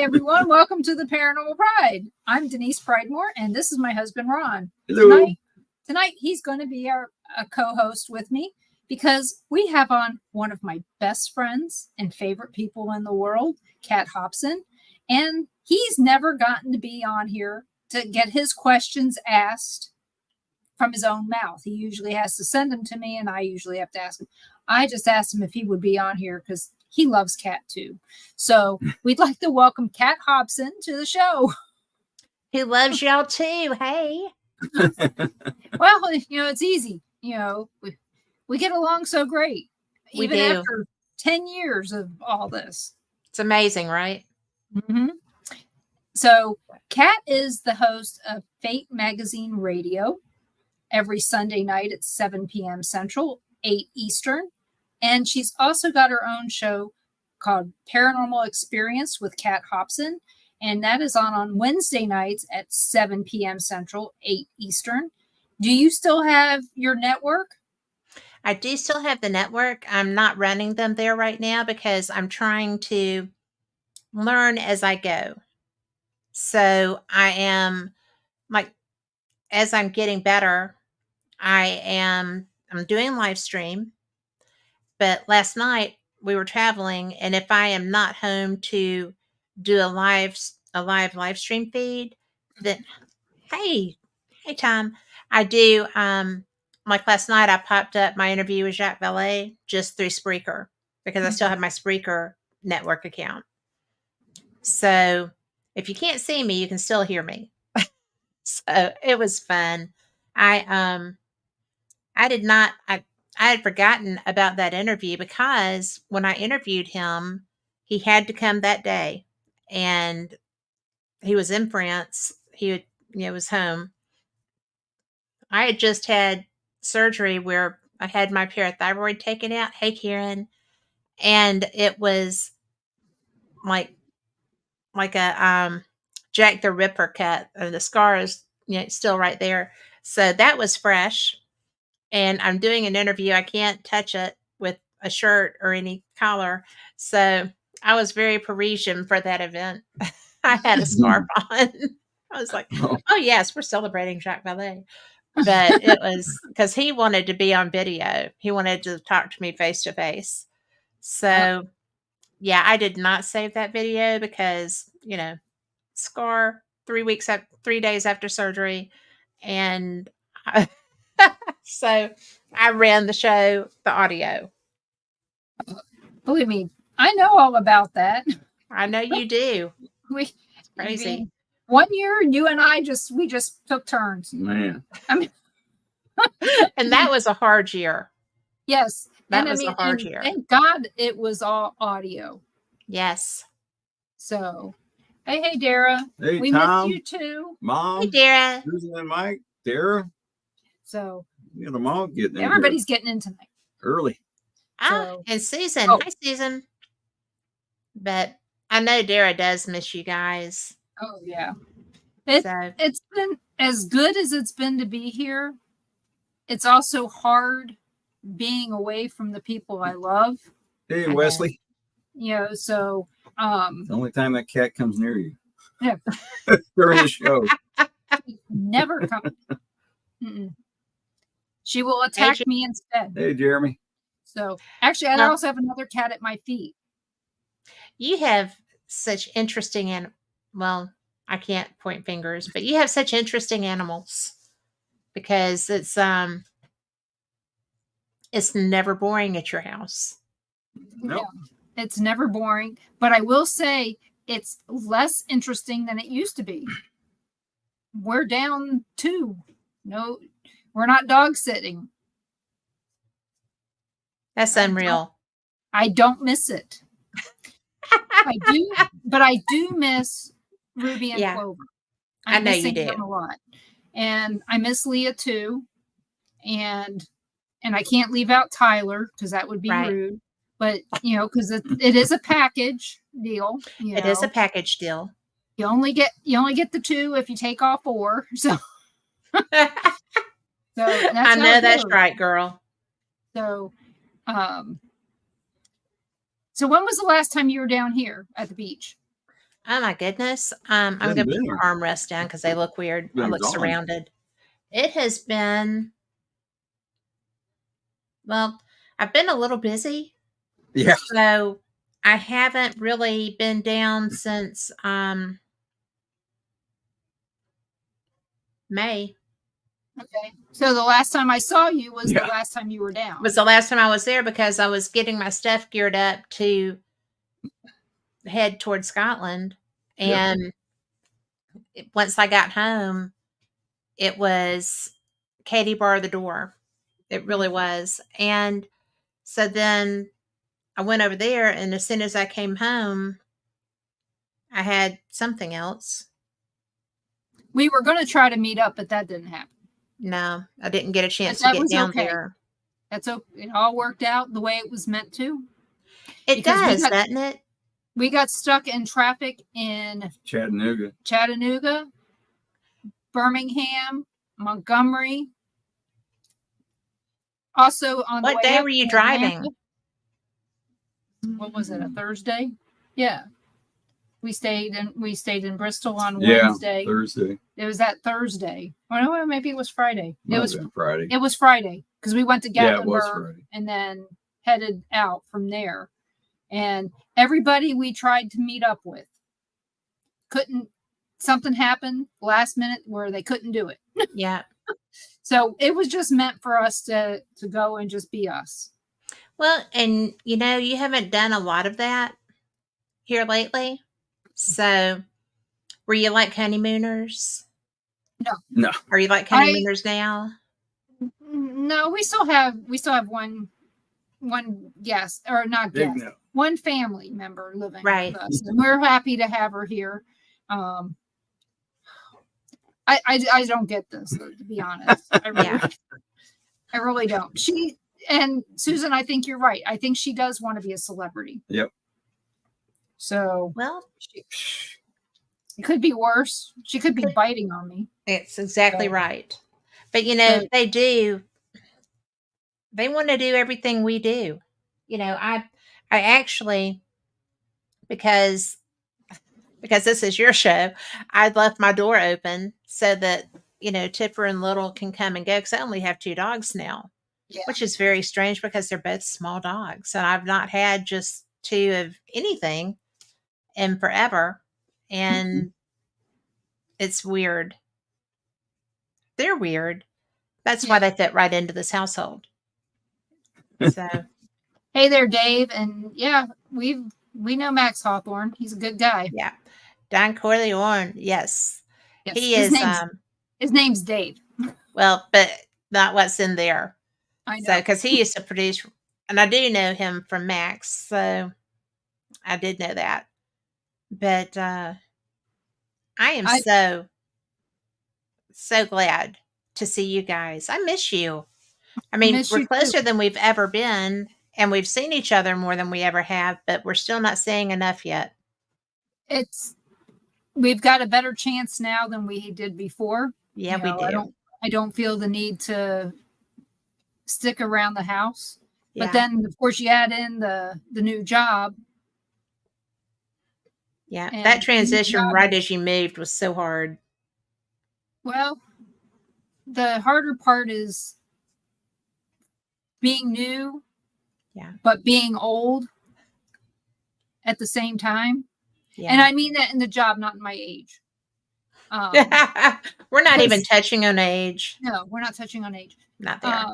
everyone. Welcome to the Paranormal Pride. I'm Denise Pridemore, and this is my husband, Ron. Hello. Tonight he's going to be our co-host with me because we have on one of my best friends and favorite people in the world, Kat Hobson, and he's never gotten to be on here to get his questions asked from his own mouth. He usually has to send them to me, and I usually have to ask him. I just asked him if he would be on here because he loves Kat too. So we'd like to welcome Kat Hobson to the show. He loves y'all too. Hey. Well, it's easy. We get along so great. Even after 10 years of all this. It's amazing, right? Mm-hmm. So Kat is the host of Fate Magazine Radio every Sunday night at 7 p.m. Central, 8 Eastern. And she's also got her own show called Paranormal Experience with Kat Hobson. And that is on Wednesday nights at 7 p.m. Central, 8 Eastern. Do you still have your network? I do still have the network. I'm not running them there right now because I'm trying to learn as I go. So I am, as I'm getting better, I'm doing live stream. But last night we were traveling, and if I am not home to do a live stream feed, then hey Tom, I do. Like last night, I popped up my interview with Jacques Vallée just through Spreaker because I still have my Spreaker network account. So if you can't see me, you can still hear me. So it was fun. I had forgotten about that interview because when I interviewed him, he had to come that day, and he was in France. He was home. I had just had surgery where I had my parathyroid taken out. Hey, Karen. And it was like a Jack the Ripper cut. The scar is still right there. So that was fresh. And I'm doing an interview. I can't touch it with a shirt or any collar. So I was very Parisian for that event. I had a scarf on. I was like, oh, yes, we're celebrating Jacques Vallée. But it was because he wanted to be on video. He wanted to talk to me face to face. So, yeah, I did not save that video because, scar 3 days after surgery. And so I ran the show, the audio. Believe me, I know all about that. I know you do. It's crazy. 1 year, you and I just took turns. Man. And that was a hard year. Yes. That was a hard year. Thank God it was all audio. Yes. So, hey, Dara. Hey, we Tom, missed you too. Mom. Hey, Dara. Susan and Mike. Dara. So, Them all getting in. Everybody's getting in tonight. Early. And Susan. Hi, Susan. But I know Dara does miss you guys. Oh, yeah. It's been as good as it's been to be here. It's also hard being away from the people I love. Hey, Wesley. So the only time that cat comes near you. Yeah. During the show. Never come. She will attack me instead. Hey, Jeremy. So actually, I also have another cat at my feet. You have such interesting I can't point fingers, but you have such interesting animals because it's never boring at your house. Nope. Yeah, it's never boring, but I will say it's less interesting than it used to be. We're down 2. No, we're not dog sitting. That's unreal. I don't miss it. I do miss Ruby and Clover. I know you do. Them a lot. And I miss Leah too. And I can't leave out Tyler because that would be rude. But, because it is a package deal. It is a package deal. You only get the 2 if you take all 4. So, I know that's right, girl. So, so when was the last time you were down here at the beach? Oh my goodness. I'm Hasn't gonna put been my here. armrest down because they look weird. I Been look gone. surrounded. It has been, well, I've been a little busy, Yeah. so I haven't really been down since May. Okay. So the last time I saw you was Yeah. the last time you were down. Was the last time I was there because I was getting my stuff geared up to head towards Scotland. Yeah. And once I got home, it was Katie bar the door. It really was. And so then I went over there, and as soon as I came home, I had something else. We were going to try to meet up, but that didn't happen. No, I didn't get a chance to that get was down okay. there. That's okay. It all worked out the way it was meant to. It Because we does, got- doesn't it? We got stuck in traffic in Chattanooga. Birmingham, Montgomery. Also on the What way day up were you in driving? Atlanta. What was it? A Thursday? Yeah. We stayed in Bristol on Wednesday. Thursday. It was that Thursday. Or no, maybe it was Friday. Might have been Friday. It was Friday because we went to Yeah, it was Gatlinburg Friday. and then headed out from there. And everybody we tried to meet up with couldn't. Something happened last minute where they couldn't do it. Yeah. So it was just meant for us to go and just be us. Well, and you haven't done a lot of that here lately. So, were you like honeymooners? No. Are you like honeymooners now? No, we still have one guest, or not Big guest, no. one family member living Right. with us, and we're happy to have her here. I don't get this, to be honest. I really don't. She and Susan, I think you're right. I think she does want to be a celebrity. Yep. So Well, it could be worse. She could be biting on me. it's exactly So- right. But So- they want to do everything we do. I actually, because this is your show, I left my door open so that Tipper and Little can come and go, because I only have 2 dogs now. Yeah. Which is very strange because they're both small dogs, and I've not had just 2 of anything in forever, and it's weird. They're weird. That's why they fit right into this household. So, Hey there, Dave, and yeah, we know Max Hawthorne. He's a good guy. yeah, Don Corleone, yes, Yes, he his is. His name's Dave. Well, but not what's in there. I know. So, because he used to produce, and I do know him from Max, so I did know that. But I am so glad to see you guys. I miss you. I mean, miss we're you closer too. than we've ever been, and we've seen each other more than we ever have, but we're still not seeing enough yet. We've got a better chance now than we did before. Yeah, we do. I don't feel the need to stick around the house. Yeah. But then, of course, you add in the new job. Yeah, and that transition job- right as you moved was so hard. Well, the harder part is being new, but being old at the same time. Yeah. And I mean that in the job, not in my age. We're not even because- touching on age. No, we're not touching on age. Not there.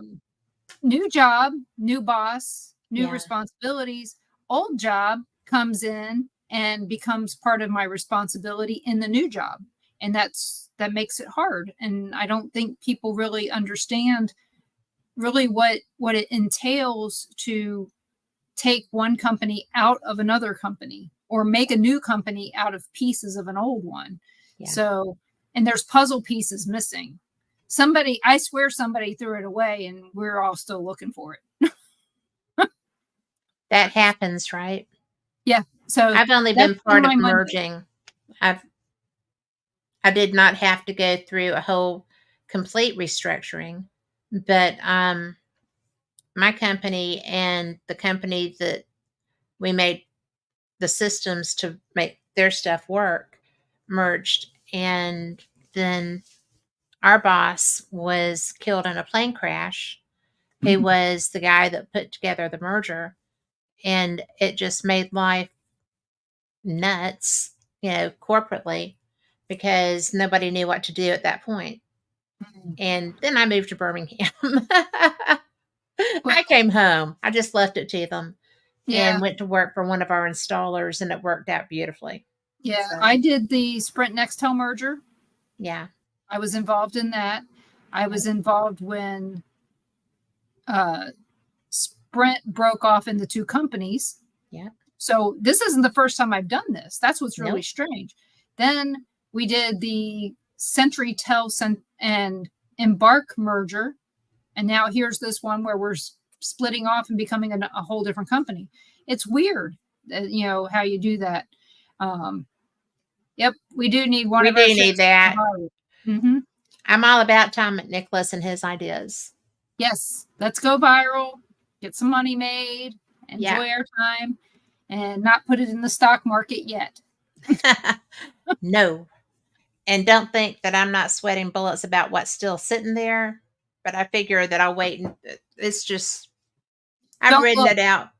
New job, new boss, new Yeah. responsibilities. Old job comes in and becomes part of my responsibility in the new job, and that makes it hard. And I don't think people really understand really what it entails to take one company out of another company or make a new company out of pieces of an old one. Yeah. So, and there's puzzle pieces missing. I swear somebody threw it away and we're all still looking for it. That happens, right? Yeah. So I've only been that's part of my Monday. merging. I did not have to go through a whole complete restructuring, but my company and the company that we made the systems to make their stuff merged. And then our boss was killed in a plane crash. He was the guy that put together the merger, and it just made life nuts, corporately, because nobody knew what to do at that point. And then I moved to Birmingham. I came home. I just left it to them and went to work for one of our installers, and it worked out beautifully. Yeah, So, I did the Sprint Nextel merger. yeah. I was involved in that. I was involved when Sprint broke off into two companies. Yeah. So this isn't the first time I've done this. That's what's really Nope. strange. Then we did the CenturyTel and Embark merger. And now here's this one where we're splitting off and becoming a whole different company. It's weird, how you do that. Yep, we do need one. We of our do need that. Mm-hmm. I'm all about Tom McNicholas and his ideas. Yes, let's go viral, get some money made, enjoy our time, and not put it in the stock market yet. No. And don't think that I'm not sweating bullets about what's still sitting there, but I figure that I'll wait. And it's just, I've ridden it out.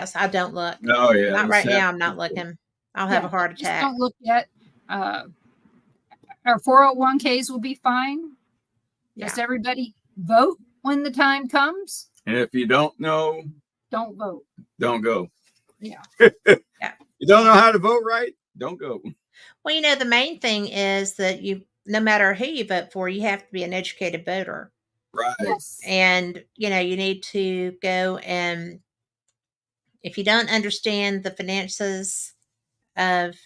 So I don't look. Oh, yeah. Not right now. I'm not looking. I'll have a heart attack. Just don't look yet. Our 401ks will be fine. Just everybody vote when the time comes. And if you don't know, don't vote. Don't go. Yeah. You don't know how to vote right? Don't go. Well, the main thing is that no matter who you vote for, you have to be an educated voter. Right. Yes. And, you need to go, and if you don't understand the finances of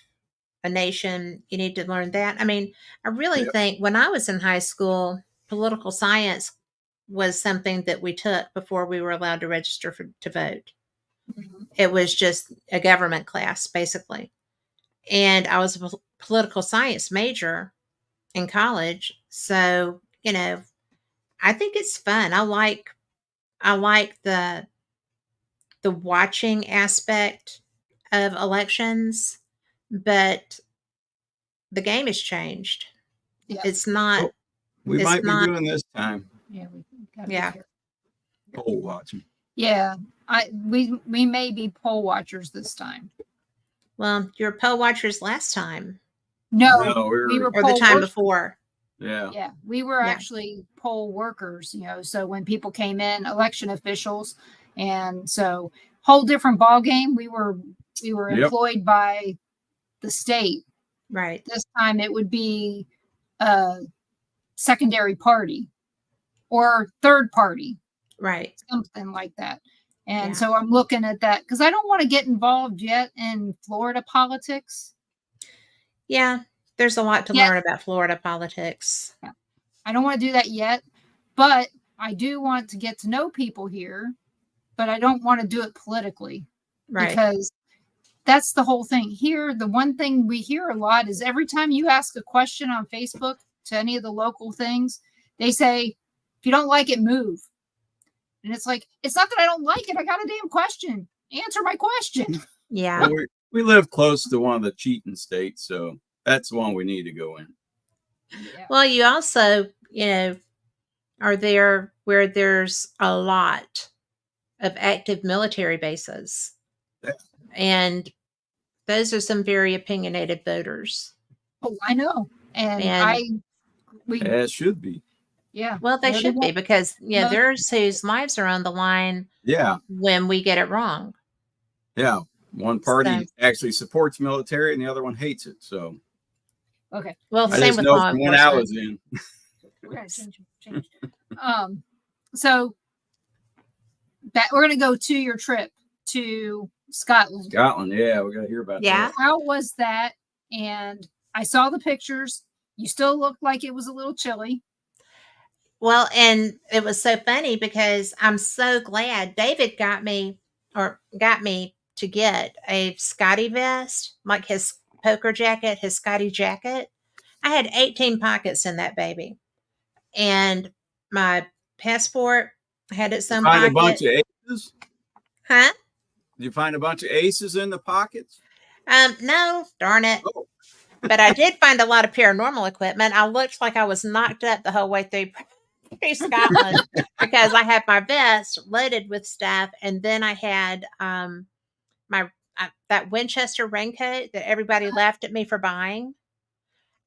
a nation, you need to learn that. I mean, I really think when I was in high school, political science was something that we took before we were allowed to register to vote. Mm-hmm. It was just a government class, basically. And I was a political science major in college. So, I think it's fun. I like the watching aspect of elections, but the game has changed. Yeah. It's not. We might be doing this time. Yeah, we gotta poll watching. Yeah, we may be poll watchers this time. Well, you were poll watchers last time. No, we were or the time before. Yeah, we were actually poll workers. So when people came in, election officials, and so whole different ball game. We were employed by the state. Right. This time it would be a secondary party or third party. Right. Something like that. And so I'm looking at that because I don't want to get involved yet in Florida politics. Yeah, there's a lot to learn about Florida politics. Yeah. I don't want to do that yet, but I do want to get to know people here, but I don't want to do it politically. Right. Because that's the whole thing. Here, the one thing we hear a lot is every time you ask a question on Facebook to any of the local things, they say, if you don't like it, move. And it's like, it's not that I don't like it. I got a damn question. Answer my question. Yeah. Well, we live close to one of the cheating states, so that's one we need to go in. Yeah. Well, you also, are there where there's a lot of active military bases. Yeah. And those are some very opinionated voters. Oh, I know. And it should be. Yeah. Well, they should be because there's whose lives are on the line. Yeah. When we get it wrong. Yeah. One party actually supports military and the other one hates it. So. Okay. Well, same with law enforcement. When I was in. We're gonna change. So we're gonna go to your trip to Scotland. Scotland, yeah, we gotta hear about that. How was that? And I saw the pictures. You still looked like it was a little chilly. Well, and it was so funny because I'm so glad David got me to get a Scotty vest, like his poker jacket, his Scotty jacket. I had 18 pockets in that baby. And my passport, I had it some pocket. Find a bunch of aces? Huh? Did you find a bunch of aces in the pockets? No, darn it. Oh, But I did find a lot of paranormal equipment. I looked like I was knocked up the whole way through Scotland because I had my vest loaded with stuff, and then I had my that Winchester raincoat that everybody laughed at me for buying.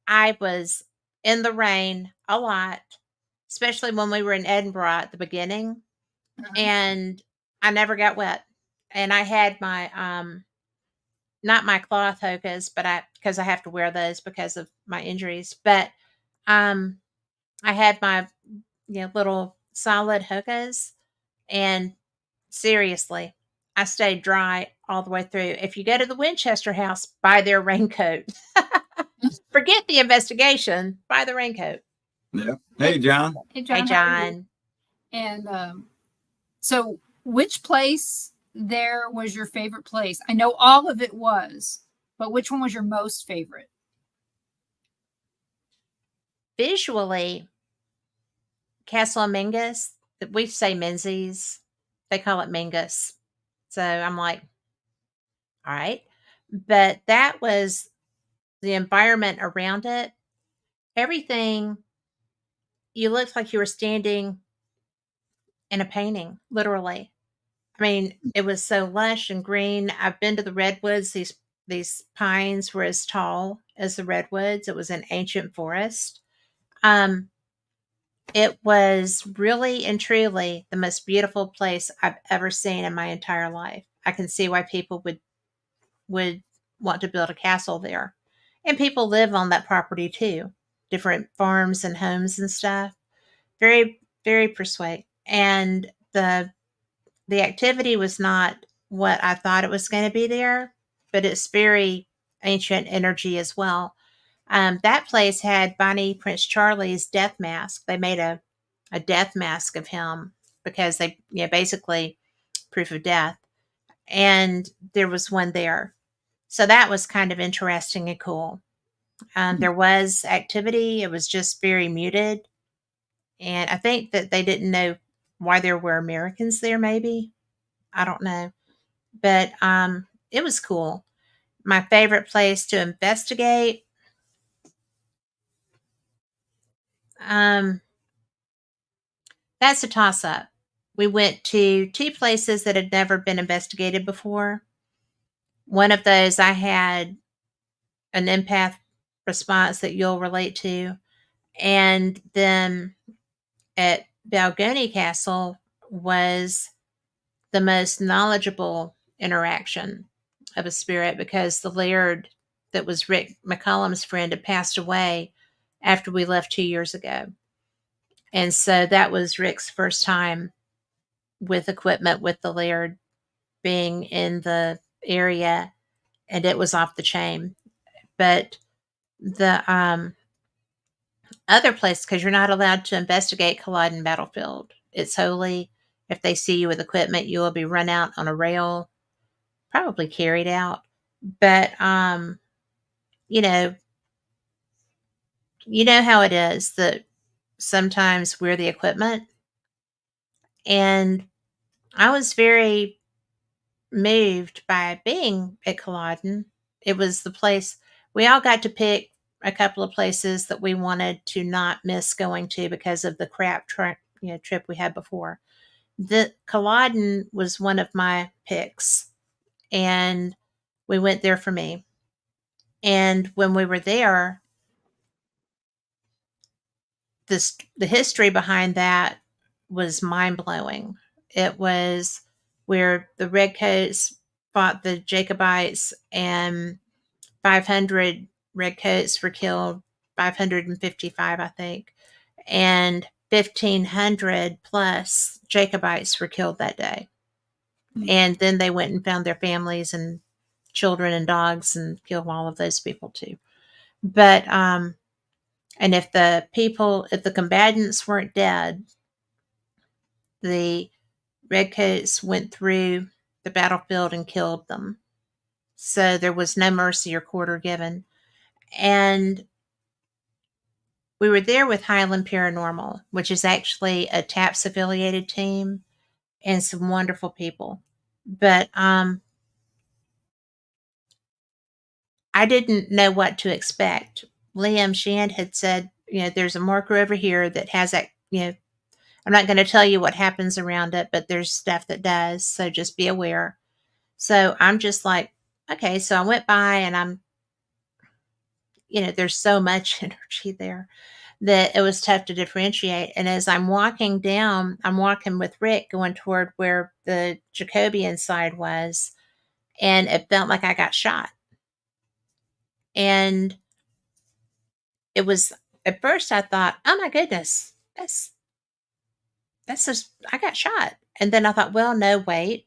I was in the rain a lot, especially when we were in Edinburgh at the beginning, and I never got wet. And I had my not my cloth hokas, but because I have to wear those because of my injuries, but um I had my little solid hokas, and seriously, I stayed dry all the way through. If you go to the Winchester house, buy their raincoat. Forget the investigation, buy the raincoat. yeah. Hey, John. Hey, Hey, John, how are you? John. And so, which place there was your favorite place? I know all of it was, but which one was your most favorite? Visually, Castle of Mingus, we say Menzies, they call it Mingus. So I'm like, all right. But that was the environment around it. Everything, you looked like you were standing in a painting, literally. I mean, it was so lush and green. I've been to the redwoods. These pines were as tall as the redwoods. It was an ancient forest. Um, it was really and truly the most beautiful place I've ever seen in my entire life. I can see why people would want to build a castle there. And people live on that property too. Different farms and homes and stuff. Very, very persuasive. And the activity was not what I thought it was going to be there, but it's very ancient energy as well. That place had Bonnie Prince Charlie's death mask. They made a death mask of him because they, basically proof of death. And there was one there. So that was kind of interesting and cool. There was activity. It was just very muted. And I think that they didn't know why there were Americans there, maybe. I don't know. But it was cool. My favorite place to investigate, um, that's a toss up. We went to two places that had never been investigated before. One of those I had an empath response that you'll relate to. And then at Balgony Castle was the most knowledgeable interaction of a spirit because the laird that was Rick McCollum's friend had passed away after we left 2 years ago. And so that was Rick's first time with equipment with the laird being in the area, and it was off the chain. But the other place, because you're not allowed to investigate Culloden Battlefield, it's holy. If they see you with equipment, you will be run out on a rail, probably carried out. But you know, you know how it is that sometimes we're the equipment. And I was very moved by being at Culloden. It was the place we all got to pick a couple of places that we wanted to not miss going to because of the trip we had before. The Culloden was one of my picks, and we went there for me. And when we were there, the history behind that was mind blowing. It was where the Redcoats fought the Jacobites, and 500 Redcoats were killed, 555, I think, and 1,500 plus Jacobites were killed that day. And then they went and found their families and children and dogs and killed all of those people too. But and if the combatants weren't dead, the redcoats went through the battlefield and killed them. So there was no mercy or quarter given. And we were there with Highland Paranormal, which is actually a TAPS affiliated team and some wonderful people. But I didn't know what to expect. Liam Shand had said, there's a marker over here that has that, I'm not going to tell you what happens around it, but there's stuff that does. So just be aware. So I'm just like, okay. So I went by and there's so much energy there that it was tough to differentiate. And as I'm walking down, I'm walking with Rick going toward where the Jacobian side was, and it felt like I got shot. And it was, at first I thought, oh my goodness, that's just, I got shot. And then I thought, well, no, wait,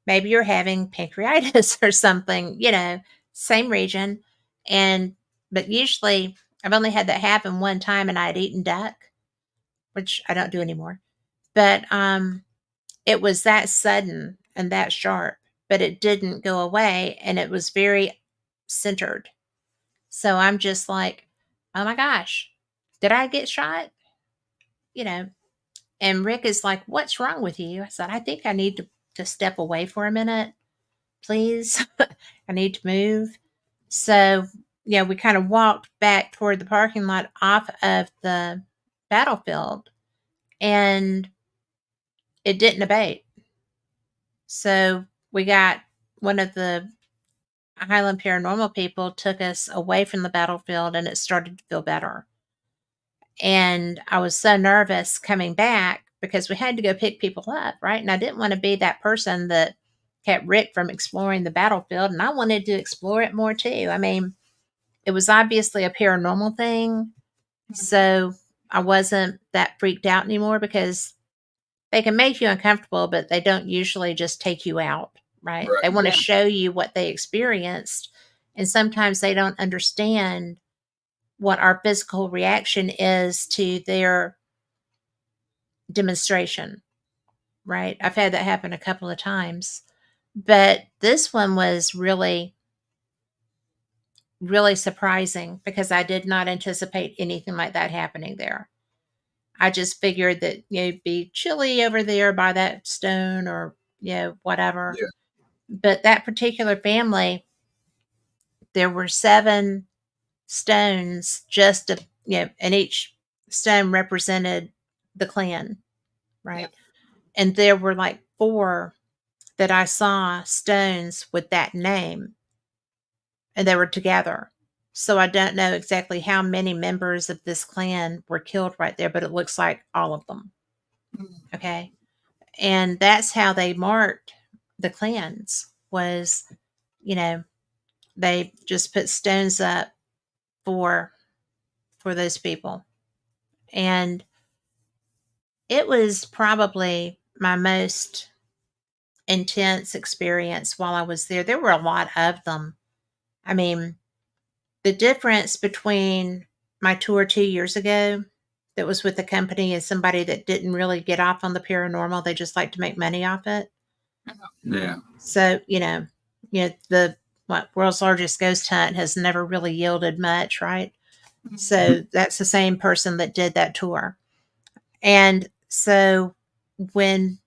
maybe you're having pancreatitis or something, same region. But usually I've only had that happen one time, and I had eaten duck, which I don't do anymore. But it was that sudden and that sharp, but it didn't go away, and it was very centered. So I'm just like, oh my gosh, did I get shot? And Rick is like, what's wrong with you? I said, I think I need to step away for a minute, please. I need to move. So, we kind of walked back toward the parking lot off of the battlefield, and it didn't abate. So we got one of the Highland Paranormal people took us away from the battlefield, and it started to feel better. And I was so nervous coming back because we had to go pick people up, right? And I didn't want to be that person that kept Rick from exploring the battlefield, and I wanted to explore it more too. I mean, it was obviously a paranormal thing, so I wasn't that freaked out anymore, because they can make you uncomfortable, but they don't usually just take you out, right? They want to show you what they experienced, and sometimes they don't understand what our physical reaction is to their demonstration, right? I've had that happen a couple of times, but this one was really, really surprising, because I did not anticipate anything like that happening there. I just figured that, it'd be chilly over there by that stone, or, whatever. Yeah. But that particular family, there were 7 stones, just and each stone represented the clan, right? Yeah. And there were like 4 that I saw stones with that name, and they were together. So I don't know exactly how many members of this clan were killed right there, but it looks like all of them. Okay. And that's how they marked the clans, was, they just put stones up for those people. And it was probably my most intense experience while I was there. There were a lot of them. I mean, the difference between my tour 2 years ago that was with a company and somebody that didn't really get off on the paranormal, they just like to make money off it. Yeah. So, the world's largest ghost hunt has never really yielded much, right? So that's the same person that did that tour. And so when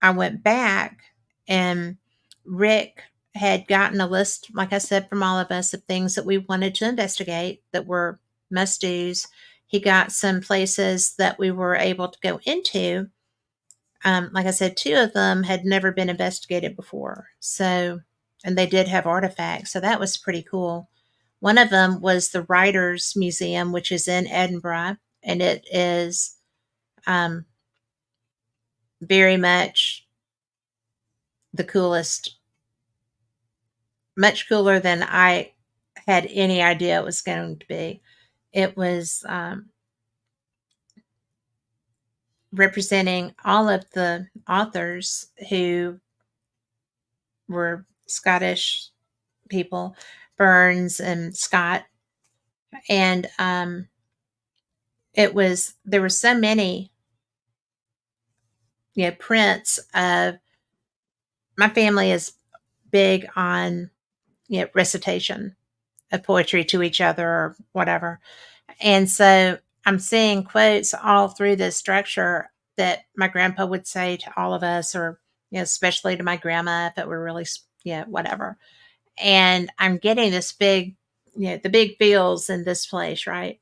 I went back, and Rick had gotten a list, like I said, from all of us, of things that we wanted to investigate that were must-dos. He got some places that we were able to go into. Like I said, 2 of them had never been investigated before. So, and they did have artifacts. So that was pretty cool. One of them was the Writers Museum, which is in Edinburgh. And it is very much the coolest, much cooler than I had any idea it was going to be. It was representing all of the authors who were Scottish people, Burns and Scott. And there were so many, prints of, my family is big on, recitation of poetry to each other or whatever. And so I'm seeing quotes all through this structure that my grandpa would say to all of us, or, especially to my grandma if it were really, whatever. And I'm getting this big, the big feels in this place, right?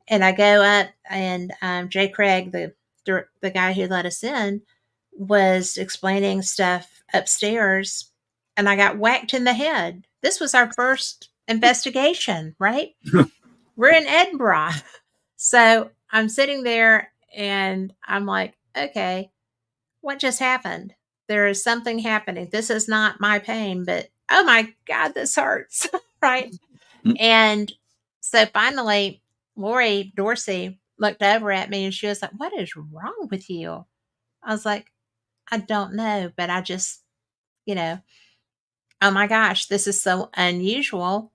And I go up, and Jay Craig, the guy who let us in, was explaining stuff upstairs, and I got whacked in the head. This was our first investigation, right? We're in Edinburgh. So I'm sitting there and I'm like, okay, what just happened? There is something happening. This is not my pain, but oh my God, this hurts. Right. Mm. And so finally, Lori Dorsey looked over at me and she was like, what is wrong with you? I was like, I don't know, but I just, oh my gosh, this is so unusual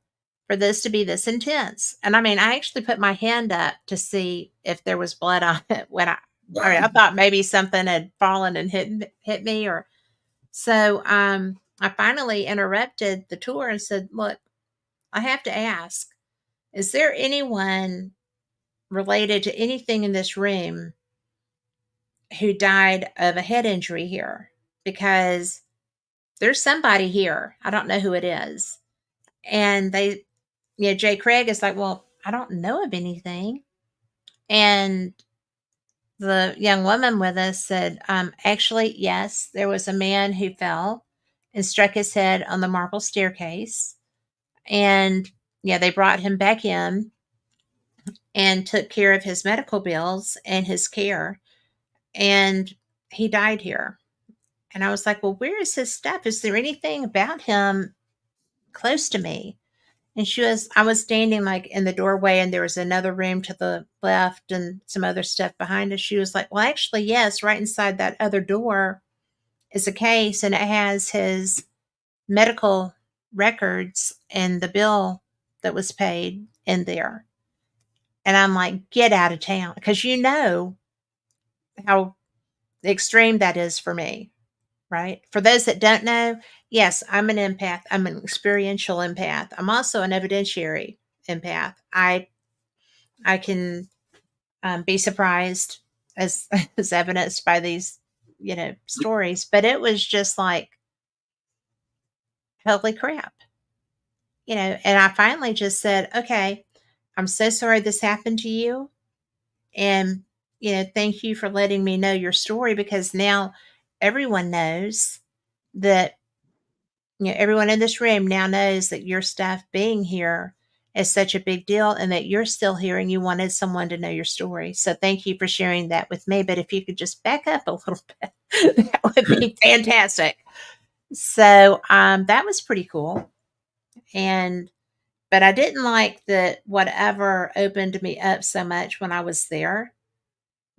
for this to be this intense. And I mean, I actually put my hand up to see if there was blood on it when I thought maybe something had fallen and hit me, or so. I finally interrupted the tour and said, "Look, I have to ask: is there anyone related to anything in this room who died of a head injury here? Because there's somebody here. I don't know who it is." And Jay Craig is like, well, I don't know of anything. And the young woman with us said, actually, yes, there was a man who fell and struck his head on the marble staircase. And they brought him back in and took care of his medical bills and his care. And he died here. And I was like, well, where is his stuff? Is there anything about him close to me? And I was standing like in the doorway, and there was another room to the left and some other stuff behind us. She was like, well, actually, yes, right inside that other door is a case, and it has his medical records and the bill that was paid in there. And I'm like, get out of town. Because you know how extreme that is for me, right? For those that don't know, yes, I'm an empath. I'm an experiential empath. I'm also an evidentiary empath. I can be surprised as as evidenced by these, stories. But it was just like, holy crap, And I finally just said, okay, I'm so sorry this happened to you, and thank you for letting me know your story, because now everyone knows that everyone in this room now knows that your stuff being here is such a big deal, and that you're still here and you wanted someone to know your story. So thank you for sharing that with me. But if you could just back up a little bit, that would be fantastic. So that was pretty cool. But I didn't like that whatever opened me up so much when I was there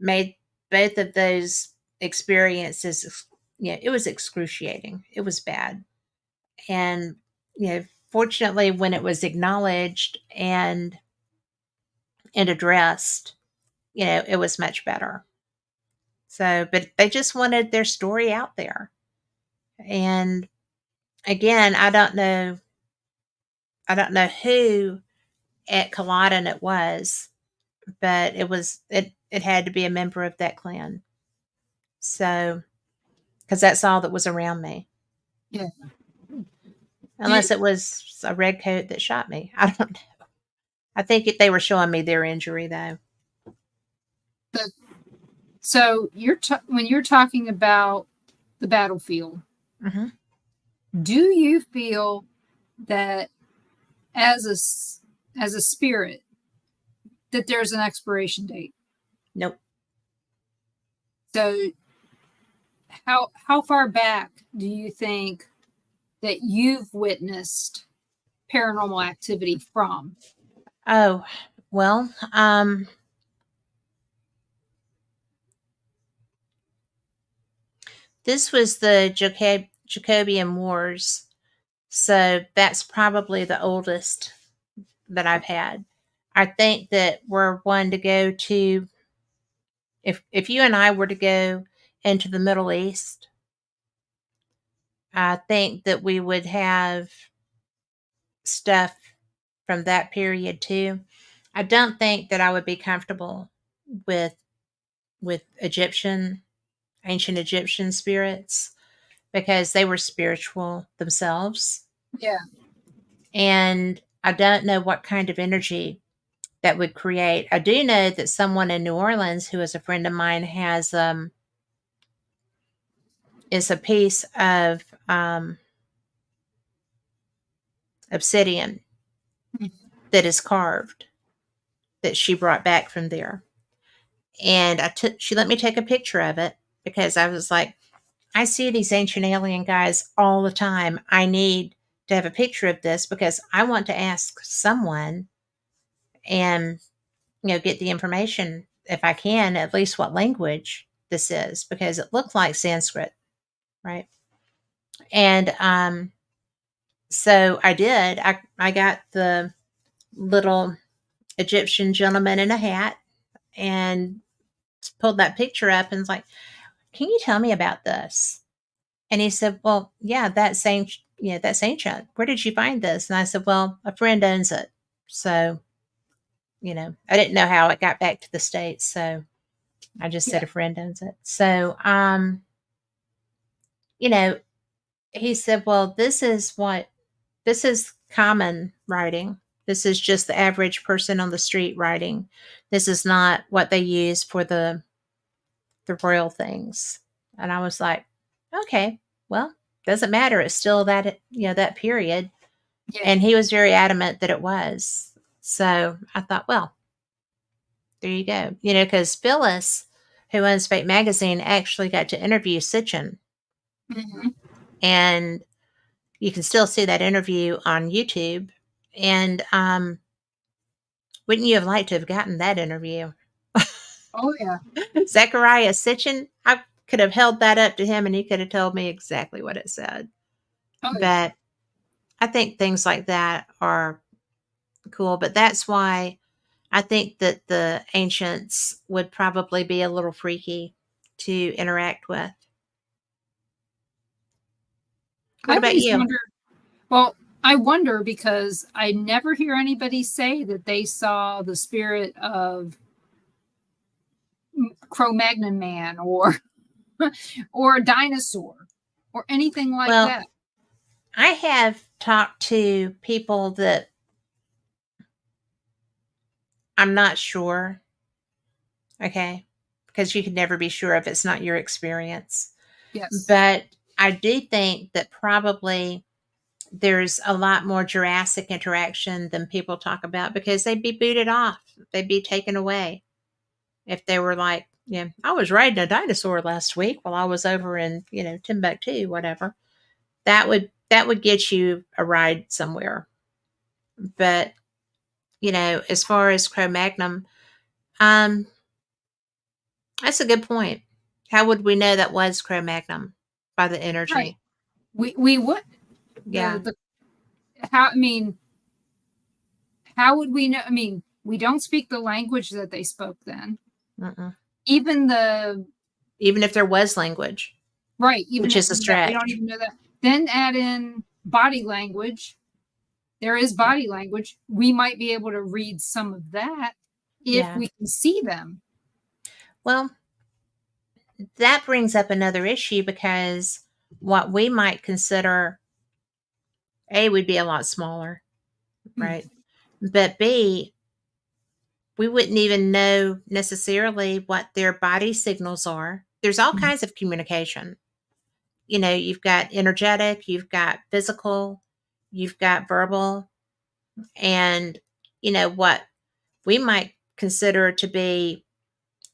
made both of those experiences, it was excruciating. It was bad. And, fortunately, when it was acknowledged and addressed, it was much better. So, but they just wanted their story out there. And again, I don't know who at Culloden it was, but it had to be a member of that clan. So, because that's all that was around me. Yeah. Unless it was a red coat that shot me. I don't know. I think they were showing me their injury, though. So when you're talking about the battlefield, Mm-hmm. do you feel that as a spirit that there's an expiration date? Nope. So how far back do you think that you've witnessed paranormal activity from? Oh, well, this was the Jacobean Wars, so that's probably the oldest that I've had. I think that we're one to go to, if you and I were to go into the Middle East, I think that we would have stuff from that period too. I don't think that I would be comfortable with ancient Egyptian spirits, because they were spiritual themselves. Yeah. And I don't know what kind of energy that would create. I do know that someone in New Orleans who is a friend of mine has is a piece of obsidian that is carved that she brought back from there. And she let me take a picture of it because I was like, I see these ancient alien guys all the time. I need to have a picture of this because I want to ask someone and, get the information if I can, at least what language this is, because it looked like Sanskrit, right? And so I did. I got the little Egyptian gentleman in a hat and pulled that picture up and was like, can you tell me about this? And he said, well, yeah, that's ancient. Where did you find this? And I said, well, a friend owns it. So, I didn't know how it got back to the States. So I just said a friend owns it. So, he said, well, this is common writing. This is just the average person on the street writing. This is not what they use for the royal things. And I was like, okay, well, doesn't matter. It's still that, that period. Yeah. And he was very adamant that it was. So I thought, well, there you go. Because Phyllis, who owns Fate Magazine, actually got to interview Sitchin. Mm-hmm. And you can still see that interview on YouTube. And wouldn't you have liked to have gotten that interview? Oh, yeah. Zechariah Sitchin, I could have held that up to him and he could have told me exactly what it said. Oh, yeah. But I think things like that are cool. But that's why I think that the ancients would probably be a little freaky to interact with. What about you? I wonder because I never hear anybody say that they saw the spirit of Cro-Magnon man or a dinosaur or anything like that. I have talked to people that I'm not sure. Okay. Because you can never be sure if it's not your experience. Yes. But I do think that probably there's a lot more Jurassic interaction than people talk about because they'd be booted off. They'd be taken away. If they were like, I was riding a dinosaur last week while I was over in, Timbuktu, whatever. That would get you a ride somewhere. But, as far as Cro-Magnon, that's a good point. How would we know that was Cro-Magnon? By the energy. Right. We would. Yeah. How would we know? We don't speak the language that they spoke then. Uh-uh. Even if there was language. Right. Which is a stretch. We don't even know that. Then add in body language. There is body language. We might be able to read some of that if we can see them. Well, that brings up another issue because what we might consider, A, would be a lot smaller, right? But B, we wouldn't even know necessarily what their body signals are. There's all kinds of communication. You've got energetic, you've got physical, you've got verbal, and, what we might consider to be,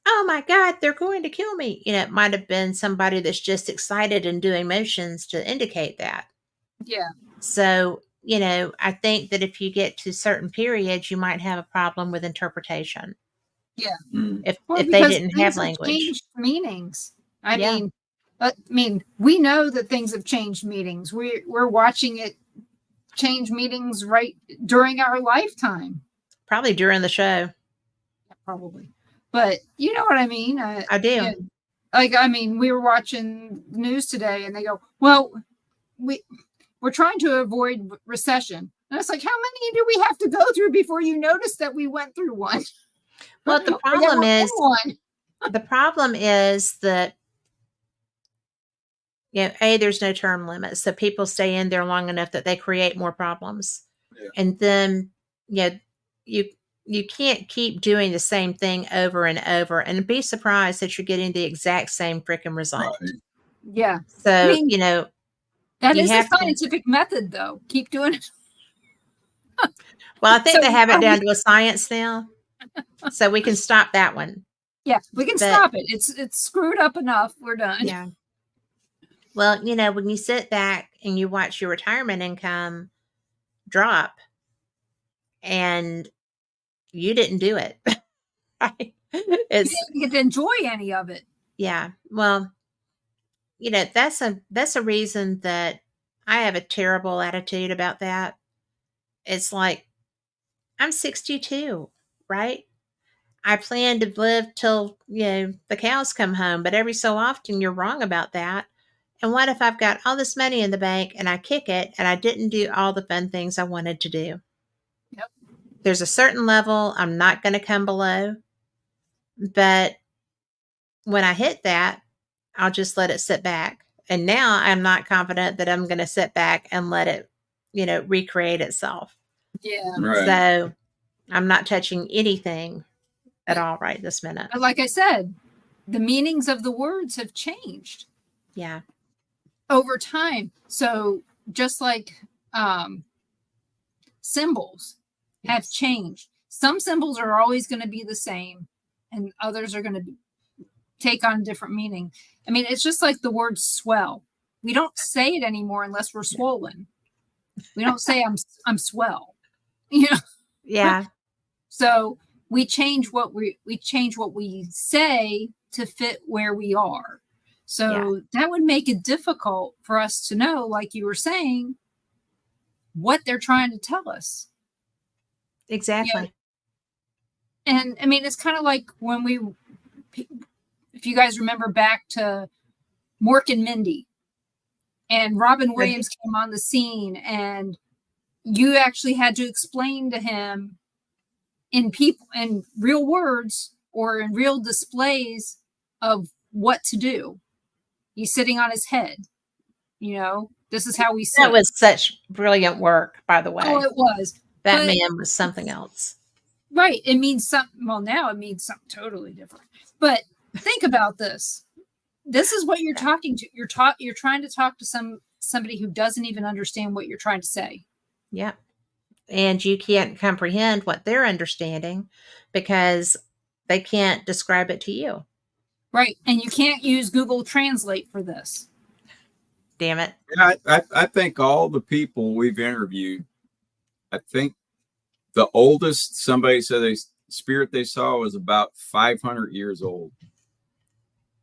oh my God, they're going to kill me. It might have been somebody that's just excited and doing motions to indicate that. Yeah. So, I think that if you get to certain periods, you might have a problem with interpretation. Yeah. If they didn't have language. Changed meanings. I mean, we know that things have changed meanings. We're watching it change meanings right during our lifetime. Probably during the show. Probably. But you know what I mean? I do. We were watching news today and they go, well, we're trying to avoid recession. And it's like, how many do we have to go through before you notice that we went through one? Well, the problem is that, A, there's no term limit. So people stay in there long enough that they create more problems. Yeah. And then, you can't keep doing the same thing over and over and be surprised that you're getting the exact same freaking result. Right. Yeah. So, I mean, that you is a have to. scientific method, though. Keep doing it. Well, I think So they have it are down we- to a science now, so we can stop that one. Yeah, we can But- stop it. It's screwed up enough. We're done. Yeah. Well, when you sit back and you watch your retirement income drop and you didn't do it. Right? You It's didn't get to enjoy any of it. yeah. Well, that's a reason that I have a terrible attitude about that. It's like I'm 62, right? I plan to live till, the cows come home, but every so often you're wrong about that. And what if I've got all this money in the bank and I kick it and I didn't do all the fun things I wanted to do? Yep. There's a certain level I'm not going to come below, but when I hit that, I'll just let it sit back. And now I'm not confident that I'm going to sit back and let it, recreate itself. Yeah. Right. So I'm not touching anything at all right this minute. But like I said, the meanings of the words have changed Yeah. over time. So just like symbols have changed. Some symbols are always going to be the same, and others are going to take on different meaning. I mean, it's just like the word swell. We don't say it anymore unless we're swollen. We don't say I'm swell. Yeah. So we change what we say to fit where we are. So that would make it difficult for us to know, like you were saying, what they're trying to tell us. Exactly. And I mean, it's kind of like when if you guys remember back to Mork and Mindy, and Robin Williams came on the scene, and you actually had to explain to him in real words or in real displays of what to do. He's sitting on his head. This is how we sit. That was such brilliant work, by the way. Oh, it was. That But- man was something else. Right. It means something. Well, now it means something totally different. But think about this. This is what you're talking to. You're trying to talk to somebody who doesn't even understand what you're trying to say. Yeah. And you can't comprehend what they're understanding because they can't describe it to you. Right. And you can't use Google Translate for this. Damn it. Yeah, I think all the people we've interviewed, I think the oldest somebody said spirit they saw was about 500 years old.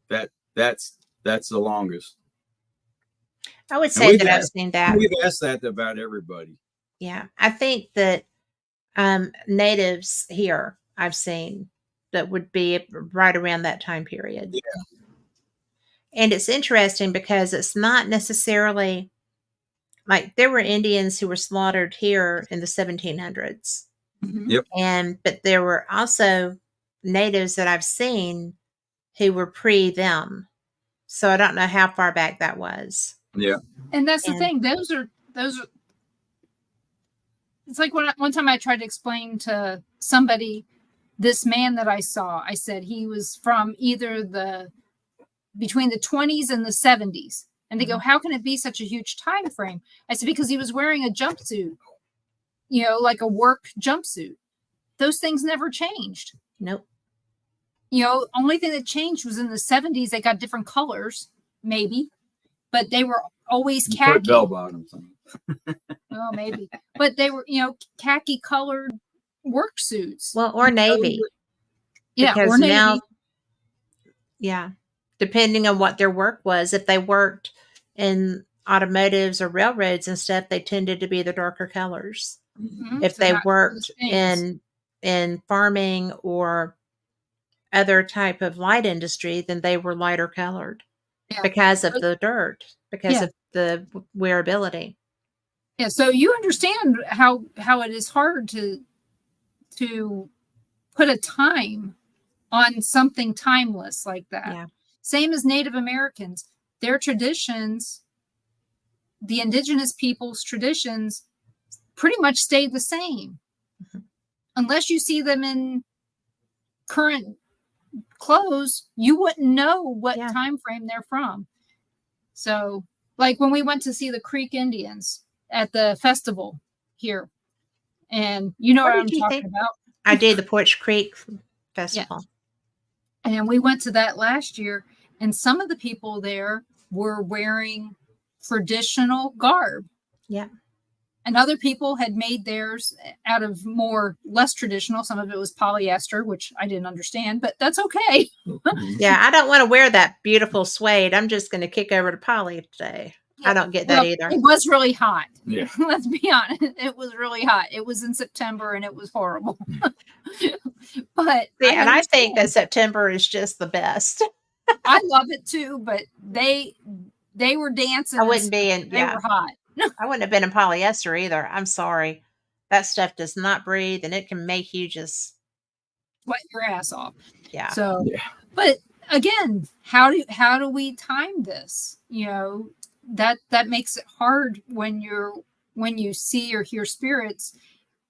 That's the longest. I would say that I've seen that. We've asked that about everybody. Yeah. I think that natives here I've seen that would be right around that time period. Yeah. And it's interesting because it's not necessarily like there were Indians who were slaughtered here in the 1700s. Mm-hmm. Yep. But there were also natives that I've seen who were pre them. So I don't know how far back that was. Yeah. And that's the thing. Those are it's like one time I tried to explain to somebody this man that I saw. I said he was from either between the 20s and the 70s. And they go, how can it be such a huge time frame? I said, because he was wearing a jumpsuit, like a work jumpsuit. Those things never changed. Nope. Only thing that changed was in the 70s, they got different colors, maybe, but they were always khaki. Put bell bottoms on. Oh, maybe. But they were, khaki colored work suits. Well, or Navy. Yeah, because or Navy. now, yeah, depending on what their work was, if they worked in automotives or railroads and stuff, they tended to be the darker colors. Mm-hmm. If they worked in farming or other type of light industry, then they were lighter colored because of the dirt, because of the wearability. Yeah, so you understand how it is hard to put a time on something timeless like that. Yeah. Same as Native Americans, their traditions, the indigenous people's traditions pretty much stay the same. Mhm. Unless you see them in current clothes, you wouldn't know what Yeah. time frame they're from. So, like when we went to see the Creek Indians at the festival here, and you know What what did I'm you talking think? about. I did the Porch Creek Yeah. Festival. And we went to that last year, and some of the people there were wearing traditional garb. Yeah. And other people had made theirs out of less traditional. Some of it was polyester, which I didn't understand, but that's okay. Yeah, I don't want to wear that beautiful suede. I'm just going to kick over to poly today. I don't get that Well, either. it was really hot. Yeah. Let's be honest. It was really hot. It was in September and it was horrible. But See, and I think that understand. September is just the best. I love it too, but they were dancing. I and wouldn't be in, They yeah, were hot. I wouldn't have been in polyester either. I'm sorry. That stuff does not breathe and it can make you just, Sweat your ass off. yeah. So, Yeah. but again, how do we time this? You know, that makes it hard when you see or hear spirits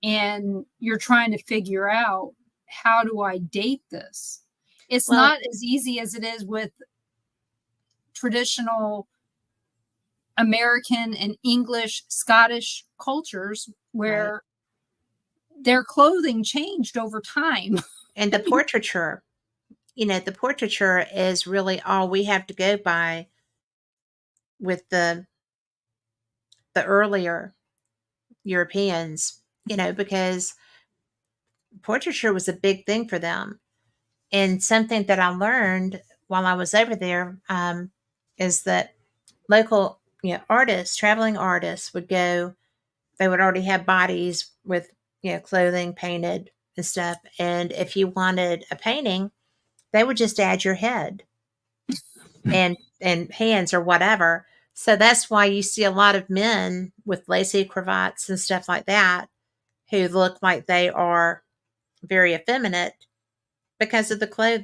and you're trying to figure out, how do I date this? It's Well- not as easy as it is with traditional American and English, Scottish cultures where their clothing changed over time. And the portraiture, the portraiture is really all we have to go by with the earlier Europeans, because portraiture was a big thing for them. And something that I learned while I was over there is that local artists, traveling artists would go, they would already have bodies with clothing painted and stuff. And if you wanted a painting, they would just add your head and hands or whatever. So that's why you see a lot of men with lacy cravats and stuff like that who look like they are very effeminate because of the clothes,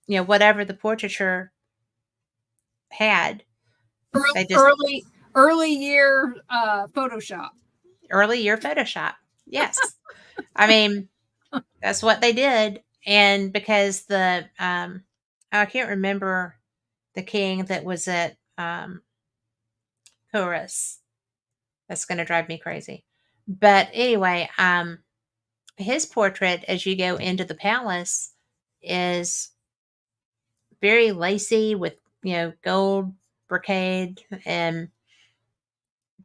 whatever the portraiture had. They just Early year Photoshop. early year Photoshop. Yes. I mean, that's what they did. And because I can't remember the king that was at Horus. That's going to drive me crazy. But anyway, his portrait as you go into the palace is very lacy with, gold brocade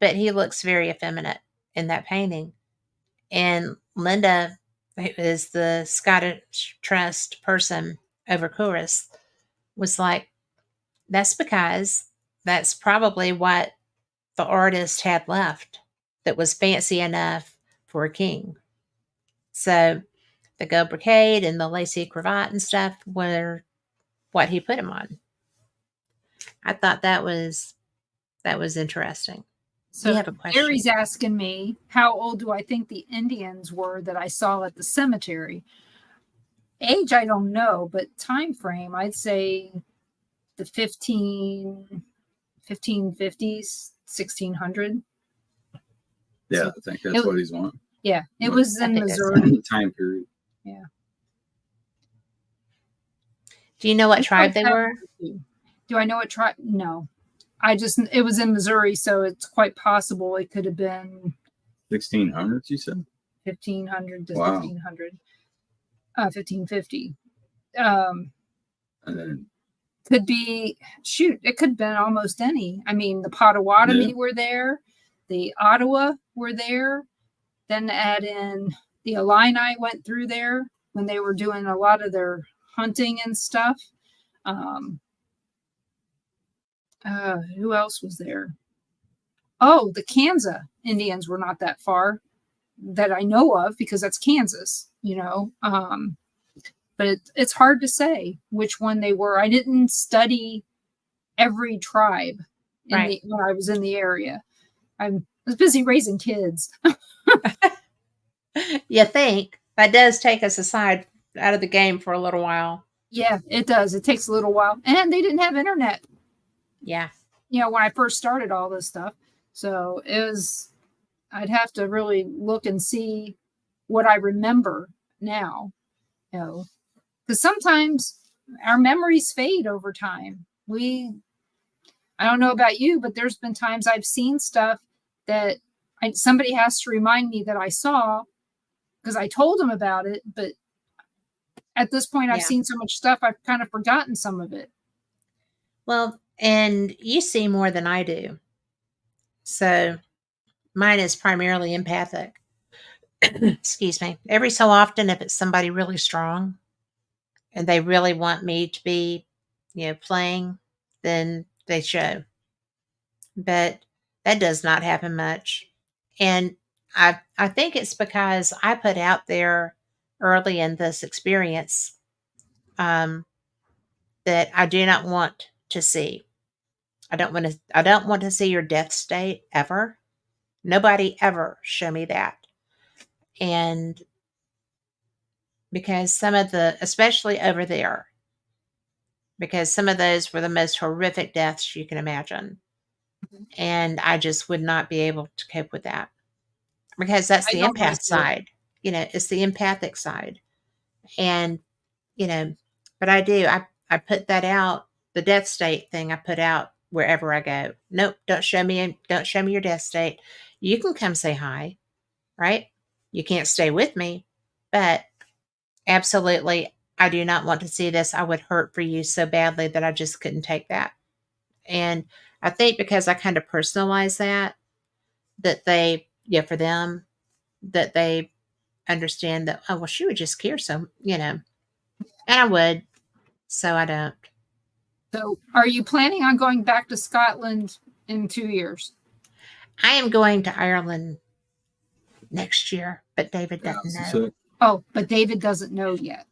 but he looks very effeminate in that painting. And Linda, who is the Scottish Trust person over Chorus, was like, that's because that's probably what the artist had left that was fancy enough for a king. So the gold brocade and the lacy cravat and stuff were what he put him on. I thought that was interesting. So you have a question? Gary's asking me, how old do I think the Indians were that I saw at the cemetery? Age, I don't know, but time frame, I'd say the 1550s, 1600. Yeah, I think that's what he's wanting. Yeah, it was I in think that's Missouri. Time period. Yeah. Do you know what tribe they were? Do I know what tribe? No. It was in Missouri, so it's quite possible it could have been 1600s, you said? 1500 to Wow. 1500. 1550. And then Could be, it could have been almost any. I mean, the Potawatomi were there, the Ottawa were there, then add in the Illini went through there when they were doing a lot of their hunting and stuff. Who else was there? Oh, the Kansas Indians were not that far that I know of, because that's Kansas, but it's hard to say which one they were. I didn't study every tribe when I was in the area. I was busy raising kids. You think that does take us aside out of the game for a little while. Yeah, it does. It takes a little while. And they didn't have internet. Yeah. When I first started all this stuff. So it was I'd have to really look and see what I remember now, because sometimes our memories fade over time. I don't know about you, but there's been times I've seen stuff that somebody has to remind me that I saw because I told them about it. But at this point, I've seen so much stuff, I've kind of forgotten some of it. Well, and you see more than I do. So mine is primarily empathic. Excuse me. Every so often, if it's somebody really strong and they really want me to be, playing, then they show. But that does not happen much. And I think it's because I put out there early in this experience that I do not want to see. I don't want to see your death state ever. Nobody ever show me that. And because especially over there, because some of those were the most horrific deaths you can imagine. And I just would not be able to cope with that because that's the empath side. It's the empathic side. And, but I put that out, the death state thing I put out wherever I go. Nope, don't show me your death state. You can come say hi, right? You can't stay with me, but absolutely, I do not want to see this. I would hurt for you so badly that I just couldn't take that. And I think because I kind of personalize that for them, that they understand that, oh, well, she would just care. So, and I would, so I don't. So are you planning on going back to Scotland in 2 years? I am going to Ireland next year, but David doesn't know. Oh, but David doesn't know yet.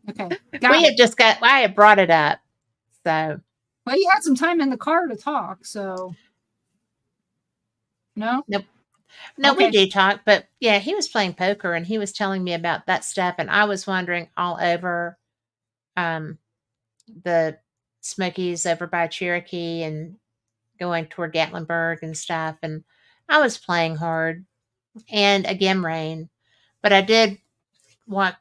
Okay. I have brought it up. So. Well, you had some time in the car to talk, so. No? Nope. No, okay. We do talk, but yeah, he was playing poker and he was telling me about that stuff. And I was wandering all over the Smokies over by Cherokee and going toward Gatlinburg and stuff. And I was playing hard and again, rain, but I did walk,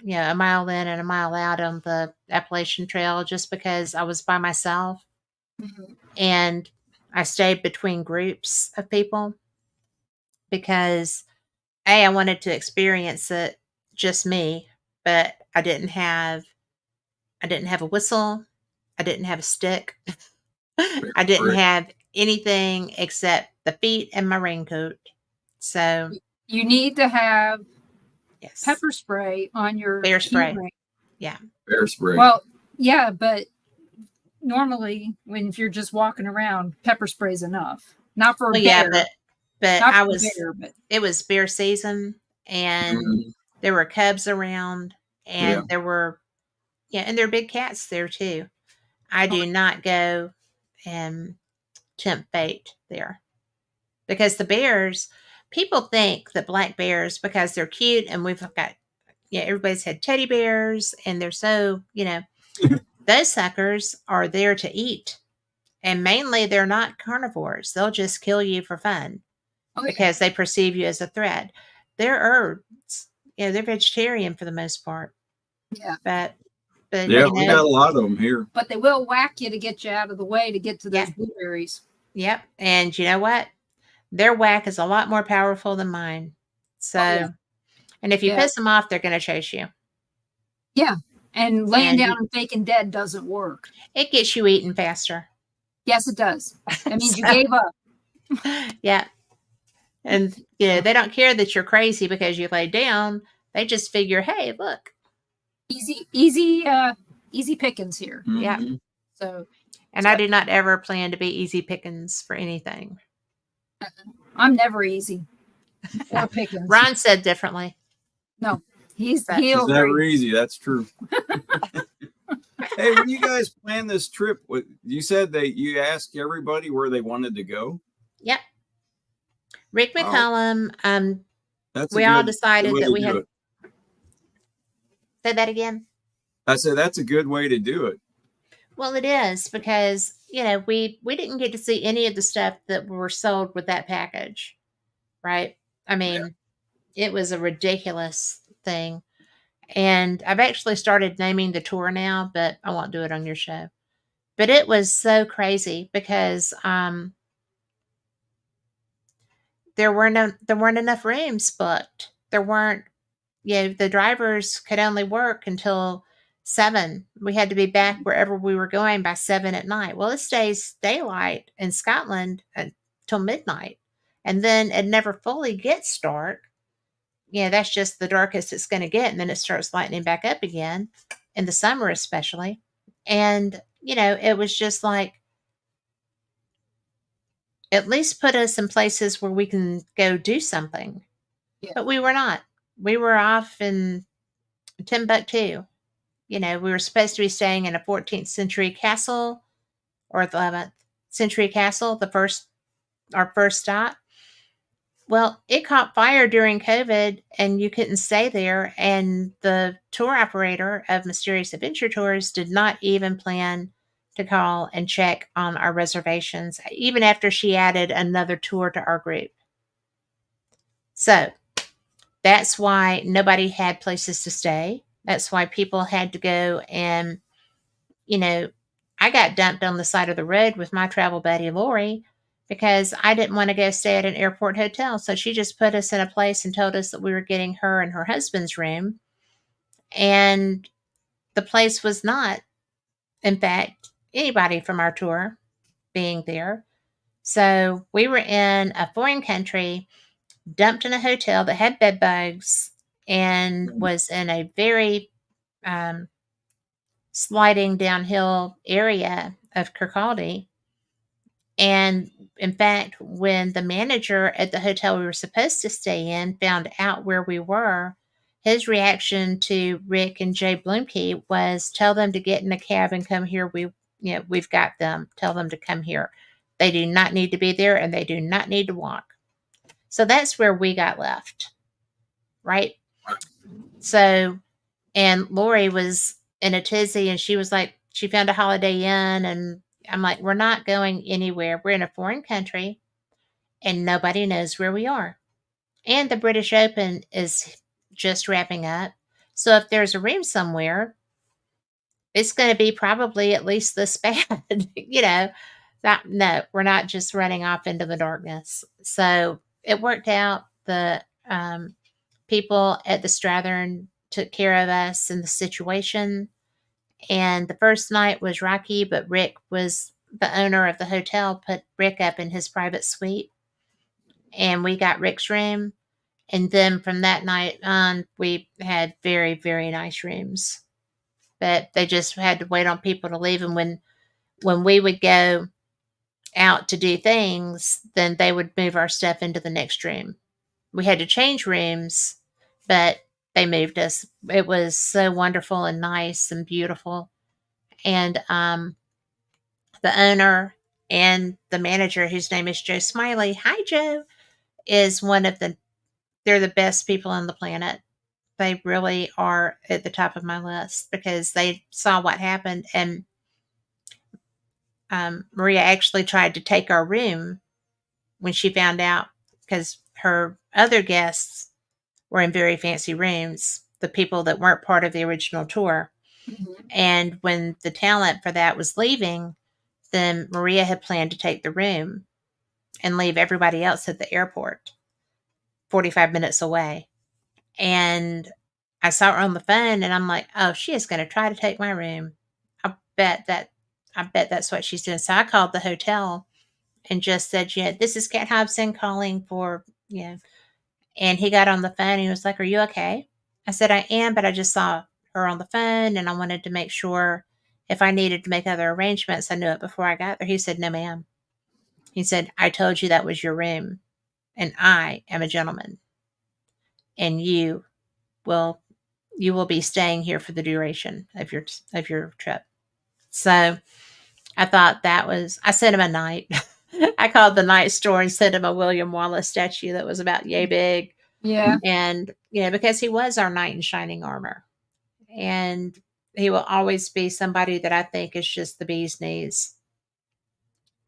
a mile in and a mile out on the Appalachian Trail just because I was by myself. Mm-hmm. And I stayed between groups of people because I wanted to experience it just me, but I didn't have a whistle. I didn't have a stick. I didn't have anything except the feet and my raincoat. So you need to have pepper spray on your bear spray. Yeah. Bear spray. Well, yeah, but normally if you're just walking around, pepper spray is enough. Not for a bear. Yeah, but it was bear season and there were cubs around and there were and there are big cats there too. I do not go and tempt fate there because the bears, people think that black bears, because they're cute and we've got, everybody's had teddy bears and they're so, those suckers are there to eat. And mainly they're not carnivores. They'll just kill you for fun because they perceive you as a threat. They're herbs. They're vegetarian for the most part. Yeah. But yeah, we got a lot of them here. But they will whack you to get you out of the way to get to those blueberries. Yep. And you know what? Their whack is a lot more powerful than mine. So, and if you piss them off, they're going to chase you. Yeah. And laying down and faking dead doesn't work. It gets you eating faster. Yes, it does. That means you gave up. Yeah. And they don't care that you're crazy because you lay down. They just figure, hey, look. Easy pickings here. Mm-hmm. Yeah. So, I do not ever plan to be easy pickings for anything. I'm never easy. Or pickings. Ron said differently. No, he's never easy. That's true. Hey, when you guys planned this trip, you said that you asked everybody where they wanted to go? Yep. Rick McCollum, we all decided that we had. Say that again. I said that's a good way to do it. Well, it is because, we didn't get to see any of the stuff that were sold with that package, right? I mean, it was a ridiculous thing. And I've actually started naming the tour now, but I won't do it on your show. But it was so crazy because there weren't enough rooms booked. There weren't, the drivers could only work until 7. We had to be back wherever we were going by 7 at night. Well, it stays daylight in Scotland until midnight, and then it never fully gets dark. That's just the darkest it's going to get, and then it starts lightening back up again in the summer, especially. And it was just like, at least put us in places where we can go do something. Yeah. But we were not. We were off in Timbuktu. We were supposed to be staying in a 14th century castle, or the 11th century castle, our first stop. Well, it caught fire during COVID and you couldn't stay there. And the tour operator of Mysterious Adventure Tours did not even plan to call and check on our reservations, even after she added another tour to our group. So that's why nobody had places to stay. That's why people had to go and, I got dumped on the side of the road with my travel buddy, Lori, because I didn't want to go stay at an airport hotel. So she just put us in a place and told us that we were getting her and her husband's room. And the place was not, in fact, anybody from our tour being there. So we were in a foreign country, dumped in a hotel that had bed bugs and was in a very sliding downhill area of Kirkcaldy. And in fact, when the manager at the hotel we were supposed to stay in found out where we were, his reaction to Rick and Jay Bloomkey was, tell them to get in a cab and come here. We've got them. Tell them to come here. They do not need to be there, and they do not need to walk. So that's where we got left, right? So, and Lori was in a tizzy, and she was like, she found a Holiday Inn, and I'm like, we're not going anywhere. We're in a foreign country, and nobody knows where we are. And the British Open is just wrapping up. So if there's a room somewhere, it's going to be probably at least this bad, No, we're not just running off into the darkness. So it worked out. The people at the Strathern took care of us in the situation. And the first night was rocky, but Rick was the owner of the hotel, put Rick up in his private suite. And we got Rick's room. And then from that night on, we had very, very nice rooms. But they just had to wait on people to leave. And when we would go out to do things, then they would move our stuff into the next room. We had to change rooms, but they moved us. It was so wonderful and nice and beautiful. And the owner and the manager, whose name is Joe Smiley, hi Joe, is they're the best people on the planet. They really are at the top of my list because they saw what happened. And Maria actually tried to take our room when she found out, because her other guests were in very fancy rooms, the people that weren't part of the original tour. Mm-hmm. And when the talent for that was leaving, then Maria had planned to take the room and leave everybody else at the airport 45 minutes away. And I saw her on the phone and I'm like, oh, she is going to try to take my room. I bet that's what she's doing. So I called the hotel and just said, this is Cat Hobson calling for, and he got on the phone and he was like, are you okay? I said, I am, but I just saw her on the phone and I wanted to make sure if I needed to make other arrangements, I knew it before I got there. He said, no, ma'am. He said, I told you that was your room and I am a gentleman and you will be staying here for the duration of your trip. So I thought I sent him a knight. I called the knight store and sent him a William Wallace statue that was about yay big. Yeah. And, because he was our knight in shining armor. And he will always be somebody that I think is just the bee's knees.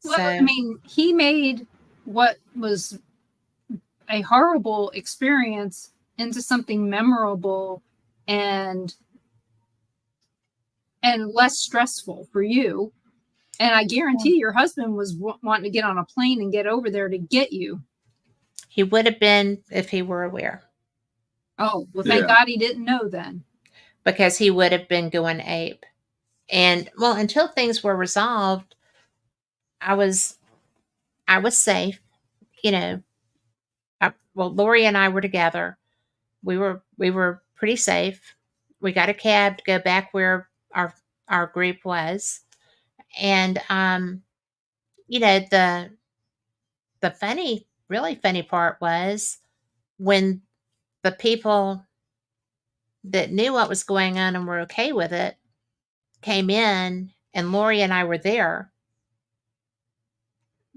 Well, So I mean, he made what was a horrible experience into something memorable and less stressful for you. And I guarantee your husband was wanting to get on a plane and get over there to get you. he would have been if he were aware, Oh, well, thank Yeah. God he didn't know then. because he would have been going ape. And well, until things were resolved, I was safe. You know, well, Lori and I were together. We were pretty safe. We got a cab to go back where our group was, and you know, the really funny part was when the people that knew what was going on and were okay with it came in, and Lori and I were there.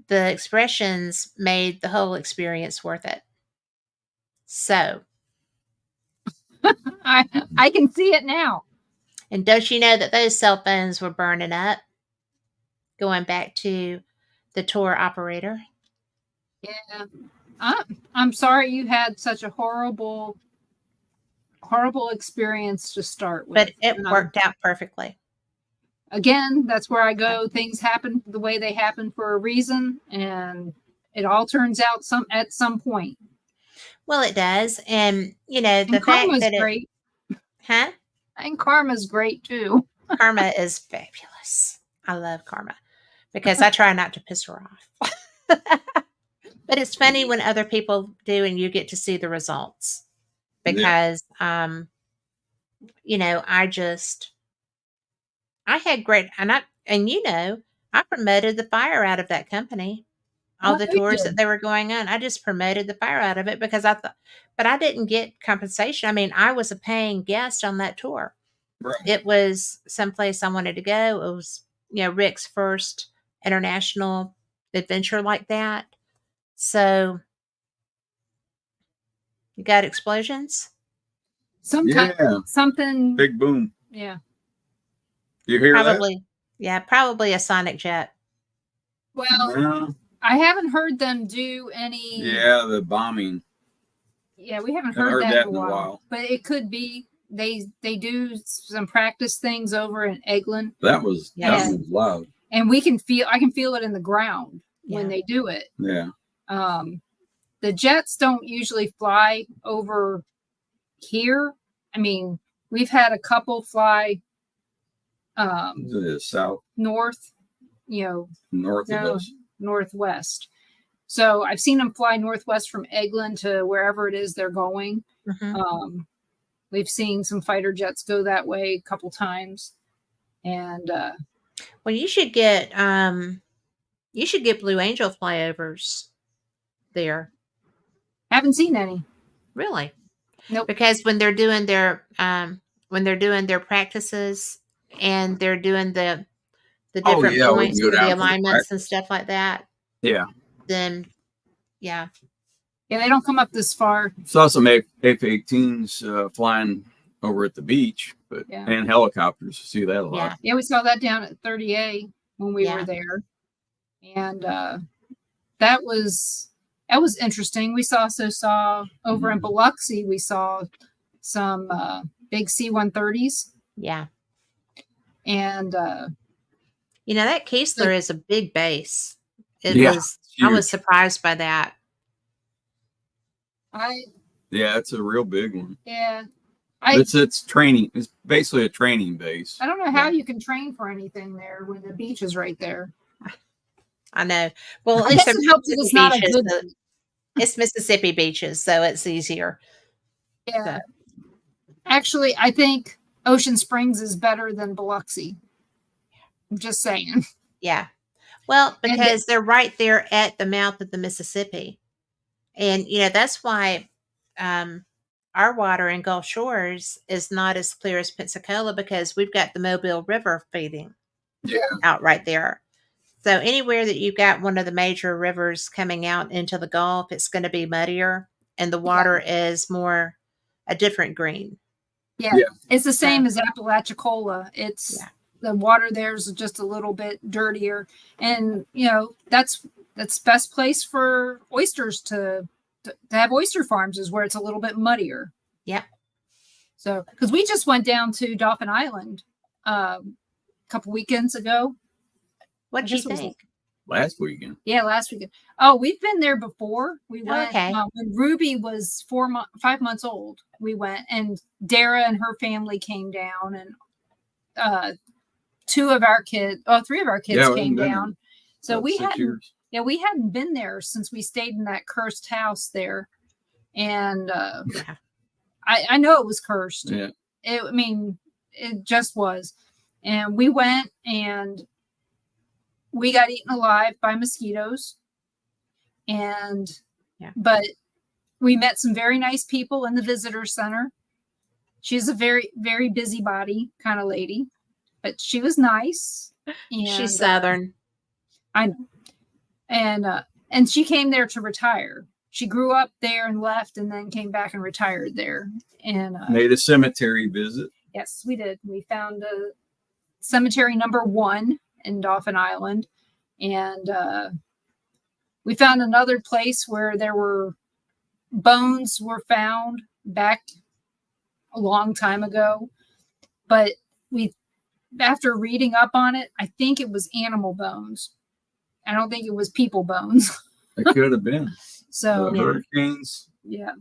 The expressions made the whole experience worth it. So, I can see it now. and don't you know that those cell phones were burning up? Going back to the tour operator. Yeah. I'm sorry you had such a horrible experience to start with. But it worked out perfectly. Again, that's where I go. Things happen the way they happen for a reason, and it all turns out at some point. Well, it does. And, you know, the And fact karma's that great. Huh? And karma's great too. Karma is fabulous. I love karma because I try not to piss her off. But it's funny when other people do and you get to see the results because, you know, I had great, and you know, I promoted the fire out of that company. All the tours that they were going on, I just promoted the fire out of it because I thought, but I didn't get compensation. I mean, I was a paying guest on that tour. Right. It was someplace I wanted to go. It was, you know, Rick's first international adventure like that. So, you got explosions? Something Big boom. Yeah. You hear Probably. Yeah, probably a sonic jet. Well, that? No. I haven't heard them do any. Yeah, the bombing. Yeah, we haven't Haven't heard that in a while. But it could be they do some practice things over in Eglin. That was loud. And I can feel it in the ground when they do it. Yeah. The jets don't usually fly over here. I mean, we've had a couple fly south, north, you know, north of us. Northwest. So I've seen them fly northwest from Eglin to wherever it is they're going. Mm-hmm. We've seen some fighter jets go that way a couple times. And well, you should get Blue Angel flyovers there. Haven't seen any. Really? Nope. Because when they're doing their practices and they're doing the different points for the alignments and stuff like that. Yeah. Then yeah, they don't come up this far. Saw some F-18s flying over at the beach, and helicopters. See that a lot. Yeah, we saw that down at 30A when we were there, and that was interesting. We also saw over in Biloxi. We saw some big C-130s. Yeah, and you know that Keesler is a big base. It was. Huge. I was surprised by that. It's a real big one. Yeah. It's training. It's basically a training base. I don't know how you can train for anything there when the beach is right there. I know. Well, at least it helps that it's not a good. It's Mississippi beaches, so it's easier. Yeah. So. Actually, I think Ocean Springs is better than Biloxi. I'm just saying. Yeah. Well, because they're right there at the mouth of the Mississippi. And, you know, that's why our water in Gulf Shores is not as clear as Pensacola because we've got the Mobile River feeding out right there. So anywhere that you've got one of the major rivers coming out into the Gulf, it's going to be muddier and the water is more a different green. Yeah. It's the same as Apalachicola. It's the water there's just a little bit dirtier, and that's best place for oysters to have oyster farms, is where it's a little bit muddier. Yep. So, because we just went down to Dauphin Island a couple weekends ago. What did you think? Last weekend. Yeah, last weekend. Oh, we've been there before. We went Okay. When Ruby was 5 months old. We went, and Dara and her family came down, and 3 of our kids came down. So we hadn't been there since we stayed in that cursed house there, and I know it was cursed. Yeah. It just was. And we went, and we got eaten alive by mosquitoes. But we met some very nice people in the visitor center. She's a very, very busybody kind of lady, but she was nice. And, she's Southern. I know. And she came there to retire. She grew up there and left, and then came back and retired there. And made a cemetery visit. Yes, we did. We found a cemetery number 1 in Dauphin Island, and we found another place where there were bones were found back a long time ago. But after reading up on it, I think it was animal bones. I don't think it was people bones. It could have been. So hurricanes. Yeah.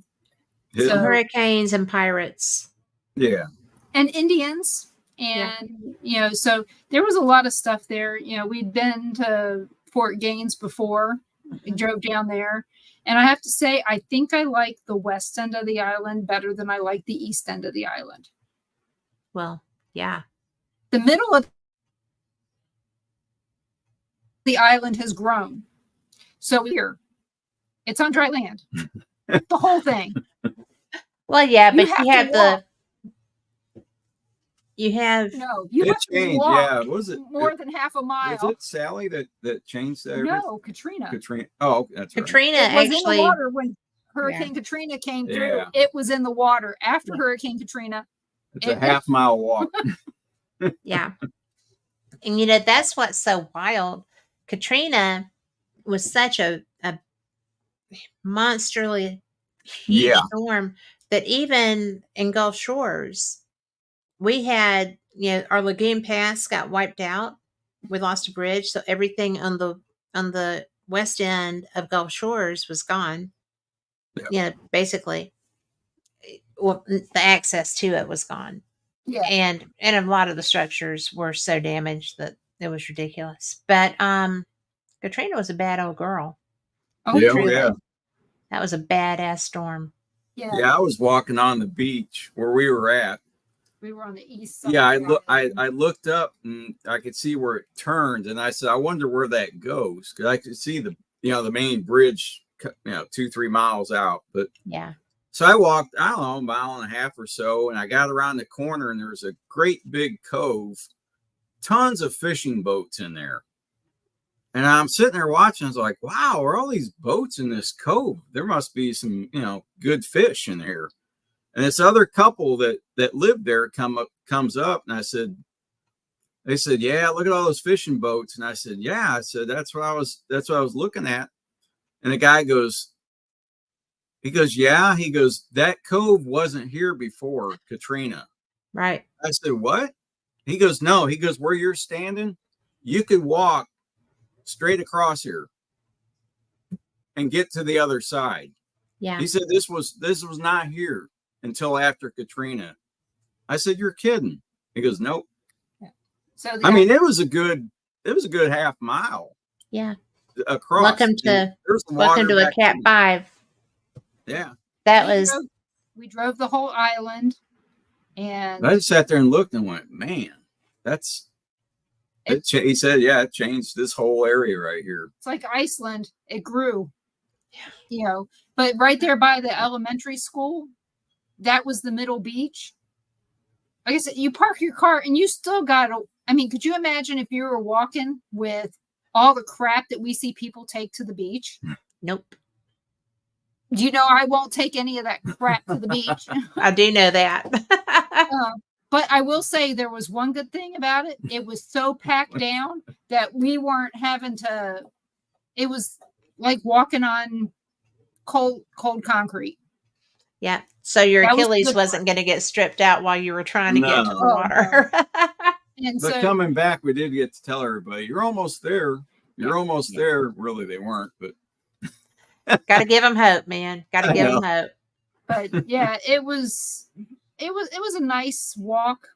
So hurricanes and pirates. Yeah. And Indians. And, so there was a lot of stuff there. We'd been to Fort Gaines before. We drove down there. And I have to say, I think I like the west end of the island better than I like the east end of the island. Well, yeah. The middle of the island has grown. So here, it's on dry land. The whole thing. Well, yeah, but you have to walk yeah, was it more than half a mile? Was it Sally that changed that? No, Katrina. Oh, that's Katrina right. It was actually in the water when Hurricane Katrina came through. Yeah. It was in the water after Hurricane Katrina. It's a half-mile walk. Yeah. And that's what's so wild. Katrina was such a monsterly huge storm that even in Gulf Shores, we had, our Lagoon Pass got wiped out. We lost a bridge. So everything on the west end of Gulf Shores was gone. Yeah. Basically, well, the access to it was gone. Yeah. And a lot of the structures were so damaged that it was ridiculous. But Katrina was a bad old girl. Oh, yeah. That was a badass storm. Yeah. Yeah, I was walking on the beach where we were at. We were on the east side. Yeah, I looked up and I could see where it turned, and I said, I wonder where that goes, because I could see the main bridge 2-3 miles out. But yeah. So I walked, I don't know, a mile and a half or so, and I got around the corner, and there was a great big cove, tons of fishing boats in there. And I'm sitting there watching. I was like, wow, are all these boats in this cove? There must be some, good fish in here. And this other couple that lived there comes up, and they said, yeah, look at all those fishing boats. And I said, yeah, that's what I was looking at. And the guy goes, yeah, that cove wasn't here before Katrina. Right. I said, what? He goes, no. He goes, where you're standing, you could walk straight across here and get to the other side. Yeah. He said this was not here until after Katrina. I said, you're kidding. He goes, nope. Yeah. So it was a good half mile. Yeah. Across. Welcome to a Cat 5. Yeah. We drove the whole island, and I just sat there and looked and went, man, he said, yeah, it changed this whole area right here. It's like Iceland. It grew. Yeah. But right there by the elementary school, that was the middle beach. Like I said, you park your car and you still could you imagine if you were walking with all the crap that we see people take to the beach? Nope. I won't take any of that crap to the beach. I do know that. But I will say there was one good thing about it. It was so packed down that we weren't having to, it was like walking on cold concrete. Yeah. So your That was Achilles good wasn't going to get stripped out while you were trying to get to the No. Oh, water. And But so, coming back, we did get to tell everybody, you're almost there. You're almost Yeah. there. Really, they weren't, but Got to give them hope, man. Got to I give know. them hope. but yeah, it was a nice walk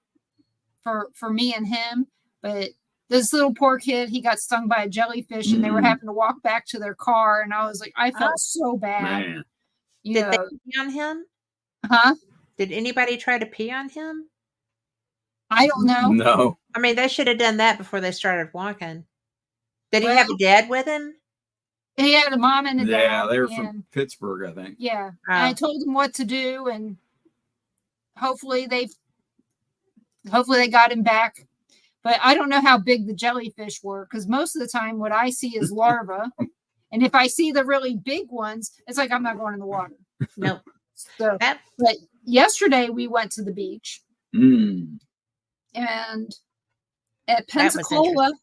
for me and him. But this little poor kid, he got stung by a jellyfish, and they were having to walk back to their car. And I was like, I felt so bad. man. You Did they know, pee on him? huh? Did anybody try to pee on him? I don't know. No. I mean, they should have done that before they started walking. Did he Well- have a dad with him? He had a mom and a dad. Yeah, they were and, from Pittsburgh, I think. Yeah, and I Oh, told them what to do, and hopefully they got him back. But I don't know how big the jellyfish were, because most of the time what I see is larvae, and if I see the really big ones, it's like I'm not going in the water. nope. So, That, but yesterday we went to the beach, Mm. and at That was Pensacola,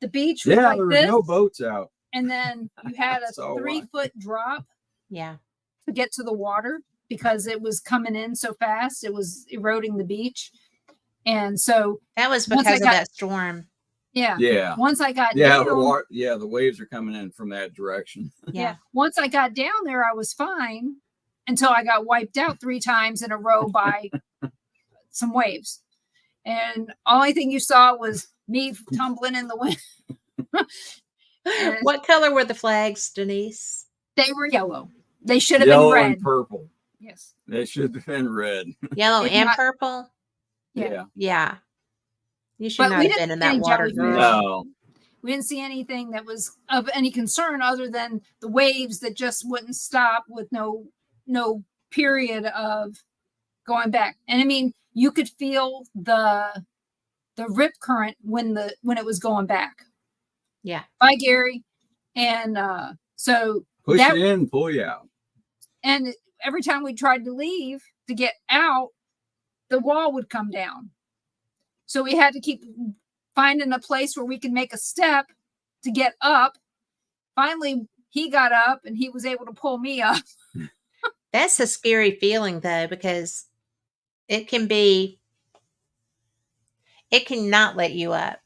the beach was Yeah, like there were this, no boats out. and then you had a So why? 3-foot drop yeah. to get to the water because it was coming in so fast. It was eroding the beach. And so, That was Once I because of got- that storm. yeah, Yeah. once I got Yeah, down, the waves are coming in from that direction. Yeah. once I got down there, I was fine until I got wiped out 3 times in a row by some waves. And only thing you saw was me tumbling in the wind. And What color were the flags, Denise? they were yellow. They should have Yellow been red. and purple. Yes. They should have been red. Yellow If and not- purple? Yeah. Yeah. You should But not we have didn't been in see any that water, jellyfish. girl. No. We didn't see anything that was of any concern other than the waves that just wouldn't stop with no period of going back. And I mean, you could feel the rip current when it was going back. Yeah. Bye, Gary. And so Push that- you in, pull you out. and every time we tried to leave to get out, the wall would come down. So we had to keep finding a place where we could make a step to get up. Finally, he got up and he was able to pull me up. That's a scary feeling, though, because it can not let you up.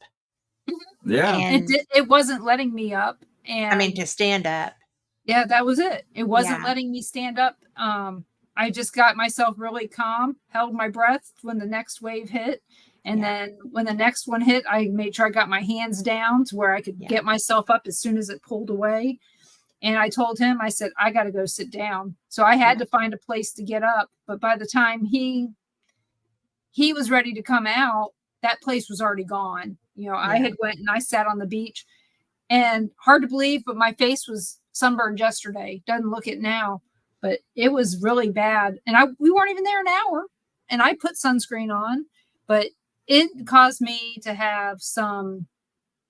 Yeah. And It wasn't letting me up. And I mean, to stand up. yeah, that was it. It wasn't Yeah. letting me stand up. I just got myself really calm, held my breath when the next wave hit. And then when the next one hit, I made sure I got my hands down to where I could get myself up as soon as it pulled away. And I told him, I said, I got to go sit down. So I had to find a place to get up. But by the time he was ready to come out, that place was already gone. You know, I had went and I sat on the beach, and hard to believe, but my face was sunburned yesterday. Doesn't look it now, but it was really bad. And we weren't even there an hour, and I put sunscreen on, but it caused me to have some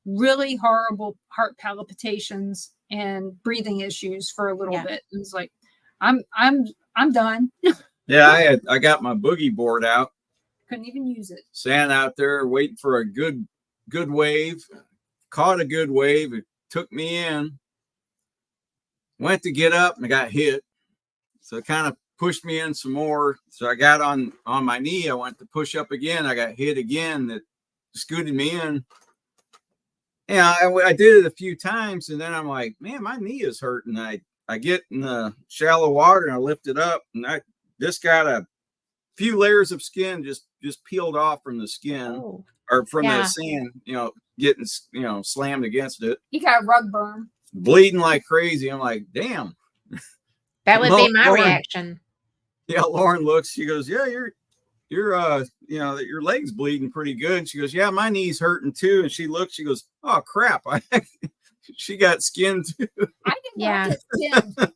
really horrible heart palpitations and breathing issues for a little bit. It was like, I'm done. Yeah, I got my boogie board out, Couldn't even use it. sat out there waiting for a good wave. Caught a good wave. It took me in. Went to get up and I got hit. So it kind of pushed me in some more. So I got on my knee. I went to push up again. I got hit again. That scooted me in. Yeah, I did it a few times, and then I'm like, man, my knee is hurting. I get in the shallow water and I lift it up, and I just got a few layers of skin just peeled off from the skin Oh. or from Yeah. the sand, getting slammed against it, He got a rug burn. bleeding like crazy. I'm like, damn. That would be my Lauren- reaction. Yeah, Lauren looks. She goes, yeah, your your leg's bleeding pretty good. She goes, yeah, my knee's hurting too. And she looks. She goes, oh crap, she got skinned too. I did not get skinned.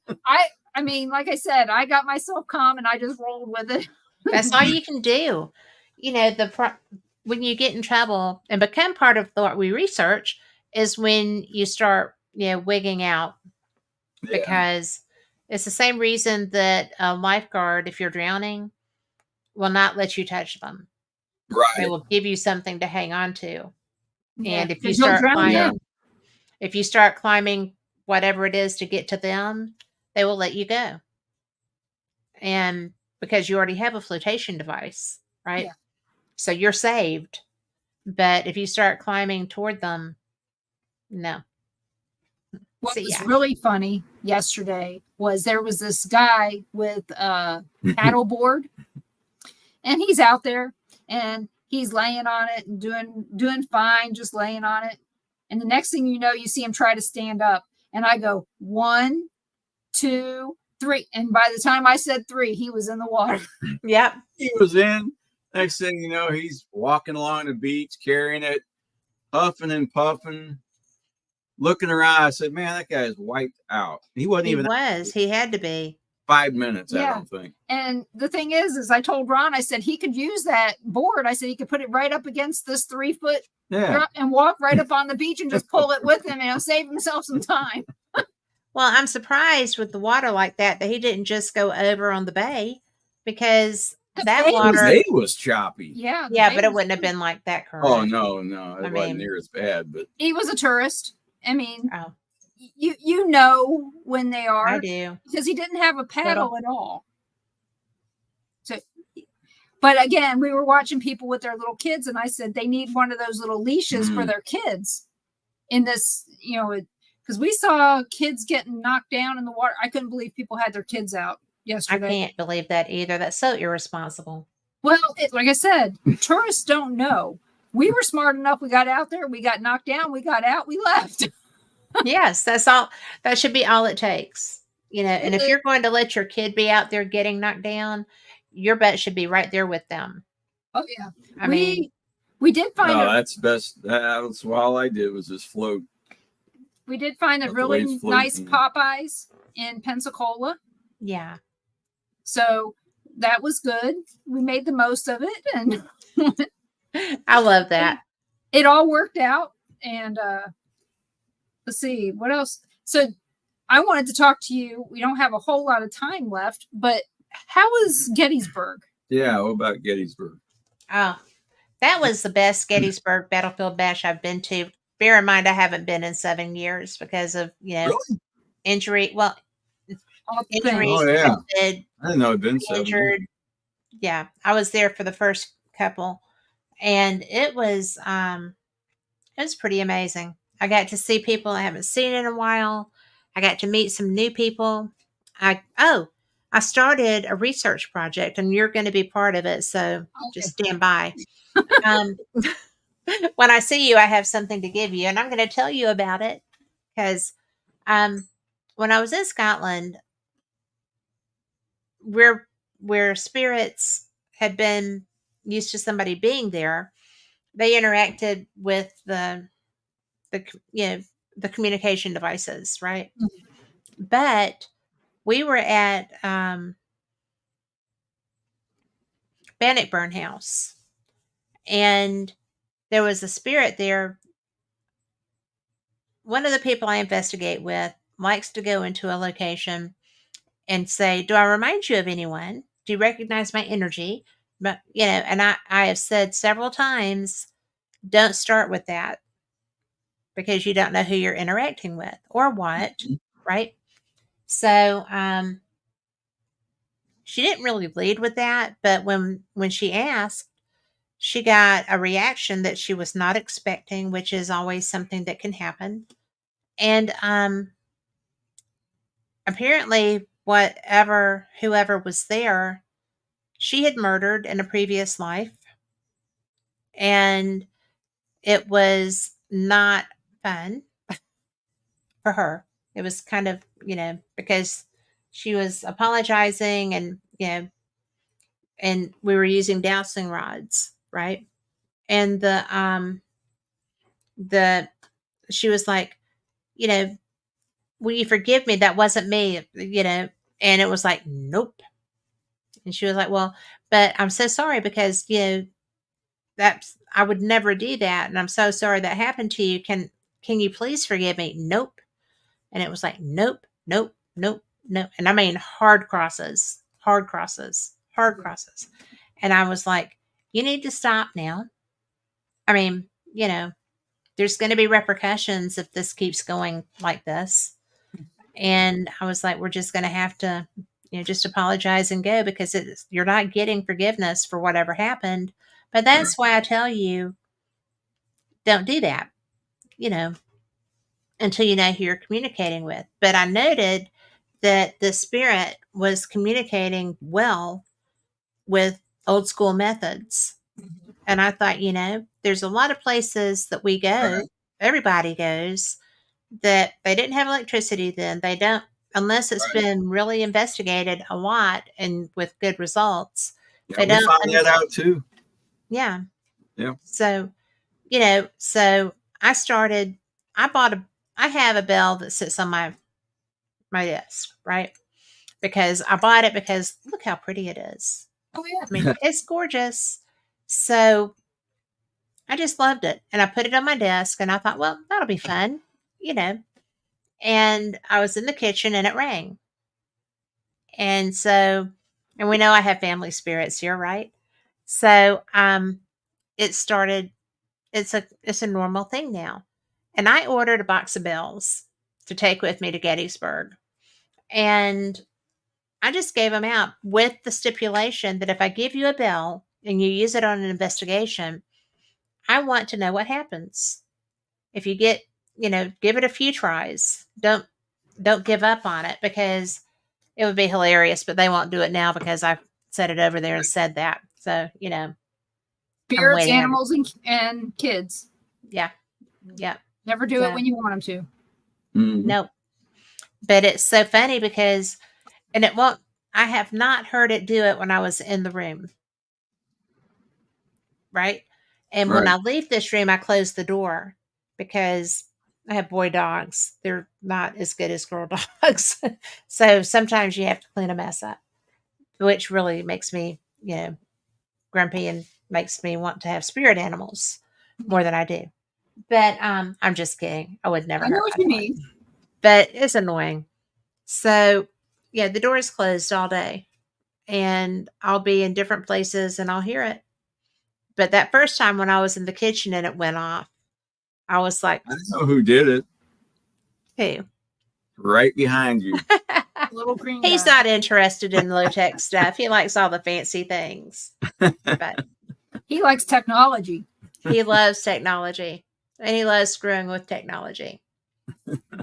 I mean, like I said, I got myself calm and I just rolled with it. That's all you can do. You know, when you get in trouble and become part of what we research is when you start, wigging out, because it's the same reason that a lifeguard, if you're drowning, will not let you touch them. They Right. will give you something to hang on to. Yeah, And if you 'cause you'll start drown climbing, Yeah. them. if you start climbing whatever it is to get to them, they will let you go. And because you already have a flotation device, right? Yeah. So you're saved. But if you start climbing toward them, no. What So was yeah. really funny yesterday was there was this guy with a paddleboard, and he's out there and he's laying on it and doing fine, just laying on it. And the next thing you know, you see him try to stand up, and I go 1, 2, 3, and by the time I said 3, he was in the water. Yep. He was in. Next thing you know, he's walking along the beach, carrying it, huffing and puffing, looking around. I said, man, that guy is wiped out. He wasn't He even was. He had to be. 5 minutes, I Yeah. don't think. And the thing is I told Ron, I said he could use that board. I said he could put it right up against this 3-foot Yeah. drop and walk right up on the beach and just pull it with him, and save himself some time. Well, I'm surprised with the water like that he didn't just go over on the bay, because The that bay The water, day was choppy. Yeah. the yeah, bay but it was wouldn't have good. been like that current. Oh, no. It I wasn't mean- near as bad, but He was a tourist. I mean, Oh, you know when they are, I do. because he didn't have a paddle at all. So, but again, we were watching people with their little kids, and I said they need one of those little leashes for their kids in this, because we saw kids getting knocked down in the water. I couldn't believe people had their kids out I yesterday. can't believe that either. That's so irresponsible. Well, like I said, tourists don't know. We were smart enough. We got out there. We got knocked down. We got out. We left. Yes, that's all. That should be all it takes. And if you're going to let your kid be out there getting knocked down, your butt should be right there with them. Oh yeah. I mean, we did find no, a that's best. That's all I did was just float. we did find a Let the really waves float, nice yeah. Popeyes in Pensacola. yeah. So that was good. We made the most of it, and I love that. it all worked out. And let's see what else. So I wanted to talk to you. We don't have a whole lot of time left, but how was Gettysburg? Yeah, what about Gettysburg? Oh, that was the best Mm-hmm. Gettysburg Battlefield Bash I've been to. Bear in mind, I haven't been in 7 years because of, Really? injury. Well, All the injuries. things. Oh, yeah. COVID, I didn't know it'd been 7 years. injured. Yeah, I was there for the first couple, and it was pretty amazing. I got to see people I haven't seen in a while. I got to meet some new people. I started a research project, and you're going to be part of it, so just stand by. When I see you, I have something to give you, and I'm going to tell you about it because when I was in Scotland, where spirits had been used to somebody being there, they interacted with the communication devices, right? Mhm. But we were at Bannockburn House, and there was a spirit there. One of the people I investigate with likes to go into a location and say, "Do I remind you of anyone? Do you recognize my energy?" But and I have said several times, don't start with that, because you don't know who you're interacting with or what, right? So she didn't really lead with that, but when she asked, she got a reaction that she was not expecting, which is always something that can happen. And apparently whoever was there, she had murdered in a previous life, and it was not fun for her. It was kind of, because she was apologizing, and and we were using dowsing rods, right? And the she was like, will you forgive me? That wasn't me, and it was like, nope. And she was like, well, but I'm so sorry, because that's, I would never do that, and I'm so sorry that happened to you. Can you please forgive me? Nope. And it was like, nope, nope, nope, nope. And I mean hard crosses, hard crosses, hard crosses. And I was like, you need to stop now. I mean, there's going to be repercussions if this keeps going like this. And I was like, we're just going to have to, just apologize and go, because you're not getting forgiveness for whatever happened. But that's why I tell you, don't do that, until you know who you're communicating with. But I noted that the spirit was communicating well with old school methods. And I thought, there's a lot of places that we go, everybody goes, that they didn't have electricity then. They don't, unless it's been really investigated a lot and with good results. Yeah, They we don't found that out too. Yeah. Yeah. So, so I have a bell that sits on my desk, right? Because I bought it because look how pretty it is. Oh yeah. I mean, it's gorgeous. So I just loved it. And I put it on my desk and I thought, well, that'll be fun, And I was in the kitchen and it rang. And so, and we know I have family spirits here, right? So it started, it's a normal thing now. And I ordered a box of bells to take with me to Gettysburg. And I just gave them out with the stipulation that if I give you a bell and you use it on an investigation, I want to know what happens. If you get, give it a few tries. Don't give up on it, because it would be hilarious, but they won't do it now because I said it over there and said that. So, Spirits, animals, and kids. Yeah. Yeah. Never do it when you want them to. Mm-hmm. Nope. But it's so funny because, and it won't, I have not heard it do it when I was in the room. Right. And when I leave this room, I close the door because I have boy dogs. They're not as good as girl dogs. So sometimes you have to clean a mess up, which really makes me, grumpy and makes me want to have spirit animals more than I do. But I'm just kidding. I would never. I know what you mean. But it's annoying. So yeah, the door is closed all day and I'll be in different places and I'll hear it. But that first time when I was in the kitchen and it went off, I was like, I know who did it. Who? Right behind you. Little green He's guy. not interested in low tech stuff. He likes all the fancy things. But he likes technology. He loves technology. And he loves screwing with technology.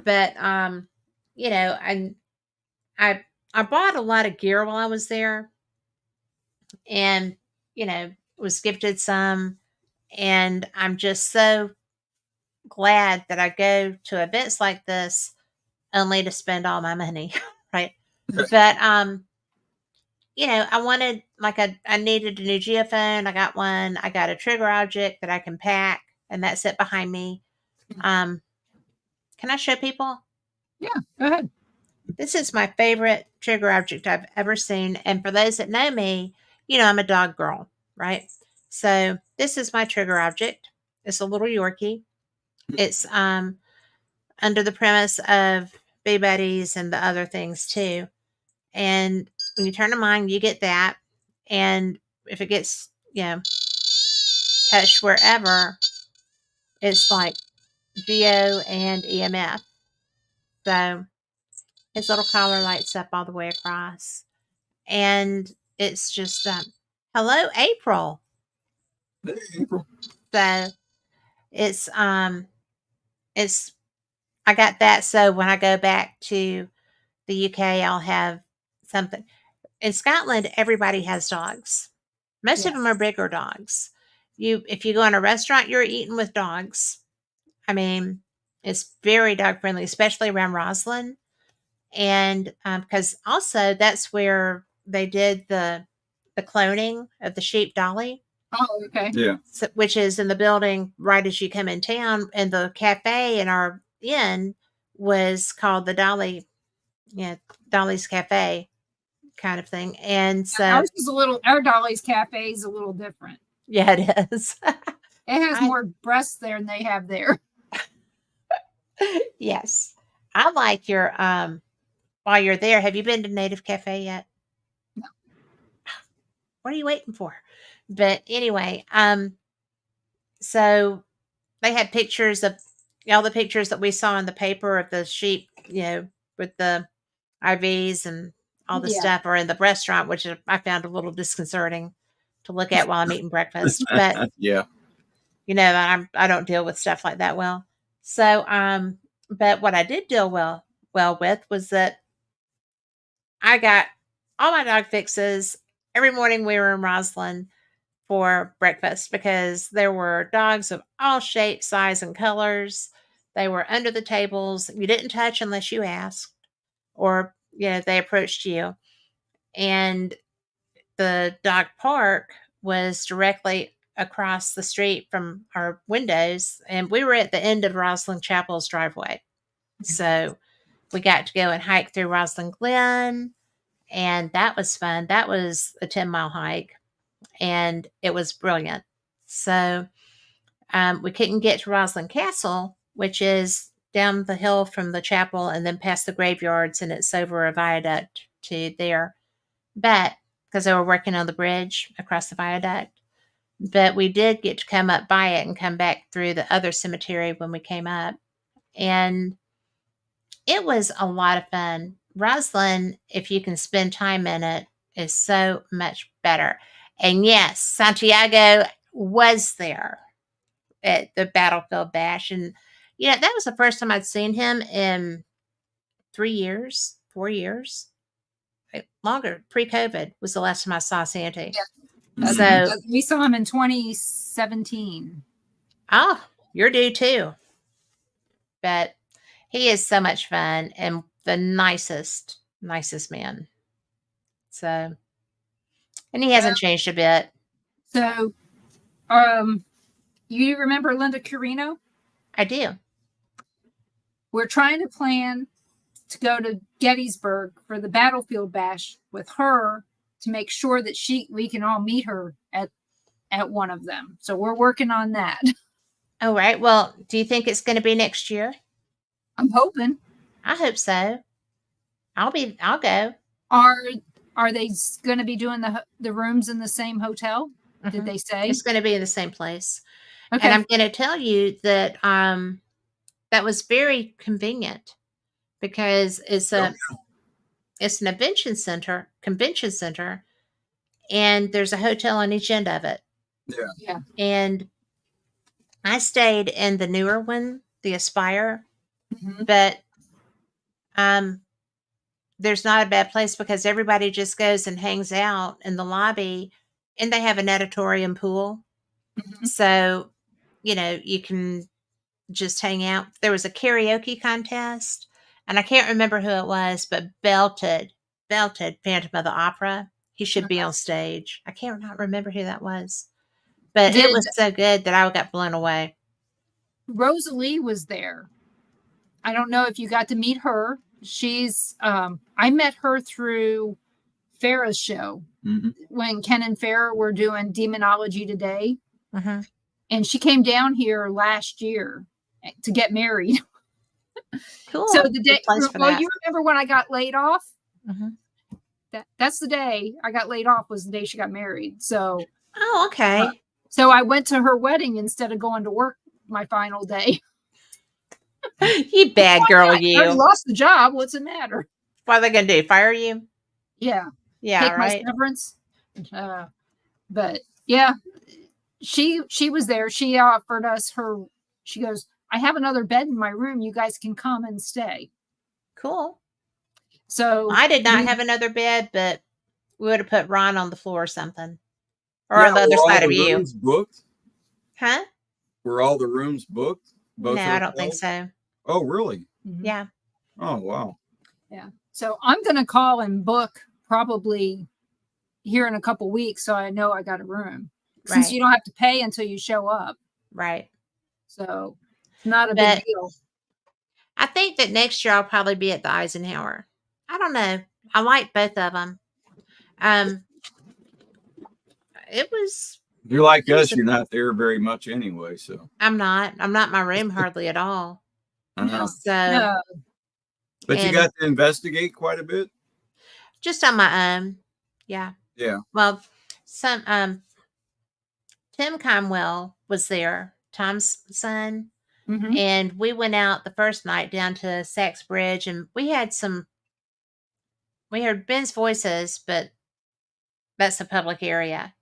But and I bought a lot of gear while I was there. And, was gifted some. And I'm just so glad that I go to events like this only to spend all my money. Right. But I wanted, I needed a new geophone. I got one. I got a trigger object that I can pack, and that's it behind me. Can I show people? Yeah, go ahead. This is my favorite trigger object I've ever seen. And for those that know me, I'm a dog girl, right? So this is my trigger object. It's a little Yorkie. It's under the premise of Bee Buddies and the other things too. And when you turn them on, you get that. And if it gets, touched wherever, it's like geo and EMF. So his little collar lights up all the way across. And it's just, hello, April. Hey, April. So it's, I got that. So when I go back to the UK, I'll have something. In Scotland, everybody has dogs. Most of them are bigger dogs. If you go in a restaurant, you're eating with dogs. I mean, it's very dog friendly, especially around Roslyn. And because also that's where they did the cloning of the sheep Dolly. Oh, okay. Yeah. So, which is in the building right as you come in town. And the cafe in our inn was called the Dolly, Dolly's Cafe kind of thing. And so ours is our Dolly's Cafe is a little different. Yeah, it is. It has more breasts there than they have there. Yes. I like your, while you're there, have you been to Native Cafe yet? No. What are you waiting for? But anyway, so they had pictures of all the pictures that we saw in the paper of the sheep, with the IVs and all the Yeah. stuff, or in the restaurant, which I found a little disconcerting to look at while I'm eating breakfast. But Yeah. I don't deal with stuff like that well. So, but what I did deal well with was that I got all my dog fixes every morning. We were in Roslyn for breakfast because there were dogs of all shapes, size, and colors. They were under the tables. You didn't touch unless you asked, or they approached you. And the dog park was directly across the street from our windows, and we were at the end of Roslyn Chapel's driveway. So we got to go and hike through Roslyn Glen, and that was fun. That was a 10-mile hike, and it was brilliant. So we couldn't get to Roslyn Castle, which is down the hill from the chapel and then past the graveyards, and it's over a viaduct to there. But because they were working on the bridge across the viaduct, but we did get to come up by it and come back through the other cemetery when we came up. And it was a lot of fun. Roslyn, if you can spend time in it, is so much better. And yes, Santiago was there at the Battlefield Bash. And, that was the first time I'd seen him in 3 years, 4 years. Longer. Pre-COVID was the last time I saw Santy. Yeah. So we saw him in 2017. Oh, you're due too. But he is so much fun and the nicest man. So, and he hasn't changed a bit. So, you remember Linda Carino? I do. We're trying to plan to go to Gettysburg for the Battlefield Bash with her to make sure that we can all meet her at one of them. So we're working on that. All right. Well, do you think it's going to be next year? I'm hoping. I hope so. I'll go. Are they going to be doing the rooms in the same hotel? Mm-hmm. Did they say? It's going to be in the same place. Okay. And I'm going to tell you that that was very convenient because it's an convention center, and there's a hotel on each end of it. Yeah. And I stayed in the newer one, the Aspire, mm-hmm. but there's not a bad place because everybody just goes and hangs out in the lobby, and they have an auditorium pool. Mm-hmm. So, you can just hang out. There was a karaoke contest, and I can't remember who it was, but belted Phantom of the Opera. He should be on stage. I can't not remember who that was, but it was so good that I got blown away. Rosalie was there. I don't know if you got to meet her. She's, I met her through Farrah's show when Ken and Farrah were doing Demonology Today. Mm-hmm. And she came down here last year to get married. Cool. So the day, you remember when I got laid off? Mm-hmm. That's the day I got laid off, was the day she got married. So, oh, okay. So I went to her wedding instead of going to work my final day. You bad girl, you. I lost the job. What's the matter? What are they going to do? Fire you? Yeah. Yeah, take right. my severance. But yeah, she was there. She offered us she goes, I have another bed in my room. You guys can come and stay. Cool. So I did not have another bed, but we would have put Ron on the floor or something. Or on the other side of you. Rooms booked? Huh? Were all the rooms booked? No, I don't think so. Oh, really? Mm-hmm. Yeah. Oh, wow. Yeah. So I'm going to call and book probably here in a couple weeks, so I know I got a room. Since you don't have to pay until you show up. Right. So it's not a big deal. I think that next year I'll probably be at the Eisenhower. I don't know. I like both of them. It was. You're like us. You're not there very much anyway, so. I'm not in my room hardly at all. So. No. But you got to investigate quite a bit? Just on my own. Yeah. Yeah. Well, Tim Conwell was there, Tom's son, Mhm. and we went out the first night down to Sachs Bridge, and we heard Ben's voices, but that's a public area.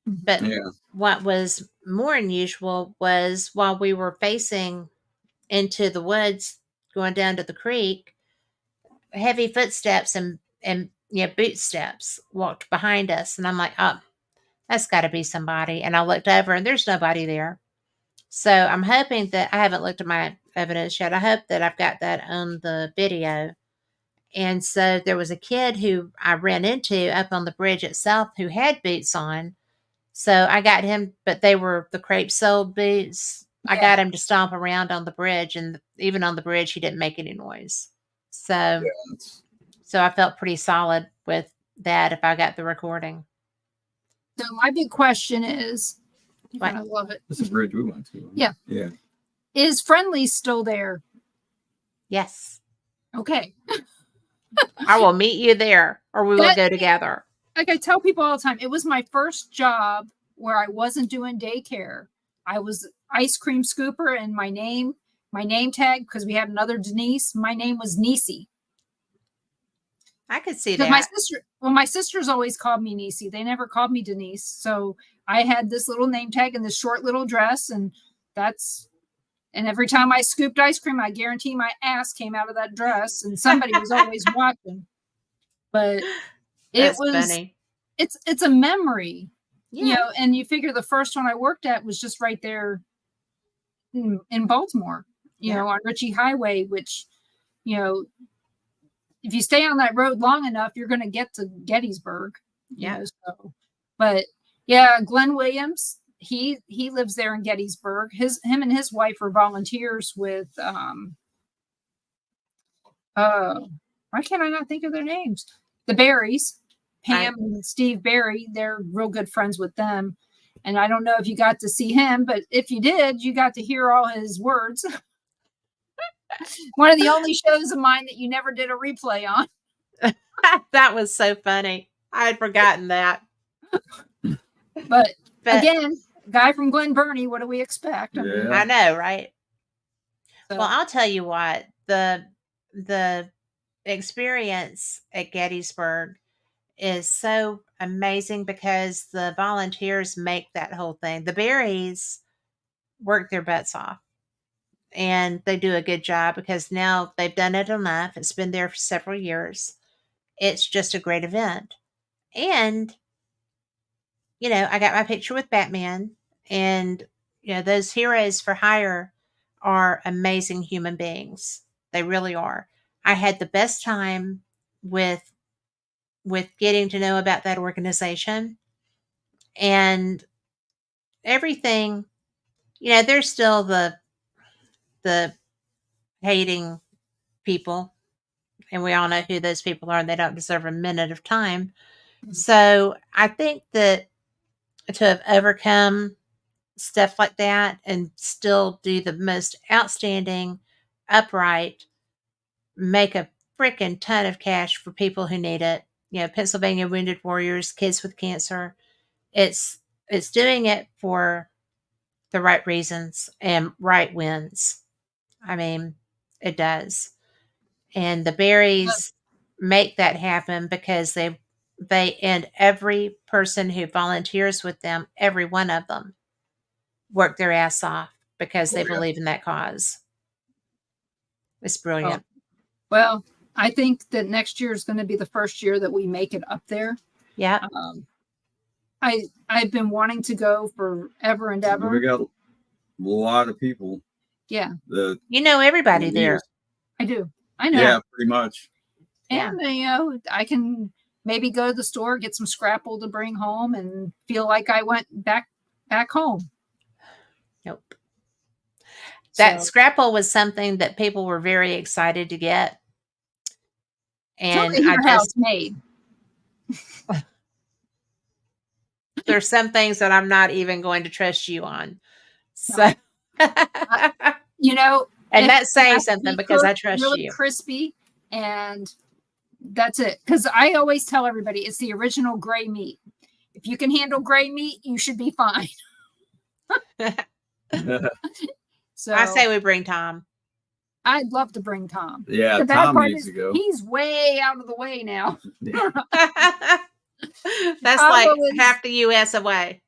Mhm. But Yeah. what was more unusual was while we were facing into the woods, going down to the creek, heavy footsteps and boot steps walked behind us, and I'm like, oh, that's got to be somebody. And I looked over, and there's nobody there. So I'm hoping that I haven't looked at my evidence yet. I hope that I've got that on the video. And so there was a kid who I ran into up on the bridge itself who had boots on. So I got him, but they were the crepe soled boots. I Yeah. got him to stomp around on the bridge, and even on the bridge, he didn't make any noise. So, so I felt pretty solid with that if I got the recording. So my big question is, What? I love it. That's a bridge we went to. Yeah. Yeah. Is Friendly still there? Yes. Okay. I will meet you there, or we will That- go together. Like I tell people all the time, it was my first job where I wasn't doing daycare. I was ice cream scooper, and my name tag, because we had another Denise, my name was Niecy. I could see Because that. my sisters always called me Niecy. They never called me Denise. So I had this little name tag and this short little dress, and every time I scooped ice cream, I guarantee my ass came out of that dress, and somebody was always watching. But That's funny. funny. It's a memory, Yeah. you know, and you figure the first one I worked at was just right there in Baltimore, you know, on Ritchie Highway, which, you know, if you stay on that road long enough, you're going to get to Gettysburg. You know, so, but yeah, Glenn Williams, he lives there in Gettysburg. Him and his wife are volunteers with why can't I not think of their names? The Berries, Pam and Steve Berry. They're real good friends with them. And I don't know if you got to see him, but if you did, you got to hear all his words. One of the only shows of mine that you never did a replay on. That was so funny. I had forgotten that. But again, guy from Glen Burnie, what do we expect? I know, right? So. Well, I'll tell you what, the experience at Gettysburg is so amazing because the volunteers make that whole thing. The Berries work their butts off, and they do a good job because now they've done it enough. It's been there for several years. It's just a great event. And, you know, I got my picture with Batman, and, you know, those heroes for hire are amazing human beings. They really are. I had the best time with getting to know about that organization and everything. You know, there's still the hating people, and we all know who those people are, and they don't deserve a minute of time. So I think that to have overcome stuff like that and still do the most outstanding, upright, make a freaking ton of cash for people who need it. You know, Pennsylvania Wounded Warriors, kids with cancer. It's doing it for the right reasons, and right wins. I mean, it does. And the Berries make that happen because they and every person who volunteers with them, every one of them, work their ass off because they believe in that cause. It's brilliant. Well, I think that next year is going to be the first year that we make it up there. Yeah. I've been wanting to go forever and ever. We got a lot of people. Yeah. You know everybody there. I do. I know. Yeah, pretty much. And, you know, I can maybe go to the store, get some scrapple to bring home, and feel like I went back home. Nope. That scrapple was something that people were very excited to get. And I just made. There's some things that I'm not even going to trust you on. So, you know, and that's saying something because I trust really you. Crispy, and that's it. Because I always tell everybody it's the original gray meat. if you can handle gray meat, you should be fine. So I say we bring Tom. I'd love to bring Tom. Yeah, The bad Tom part needs is to go. he's way out of the way now. That's Tom like was- half the U.S. away.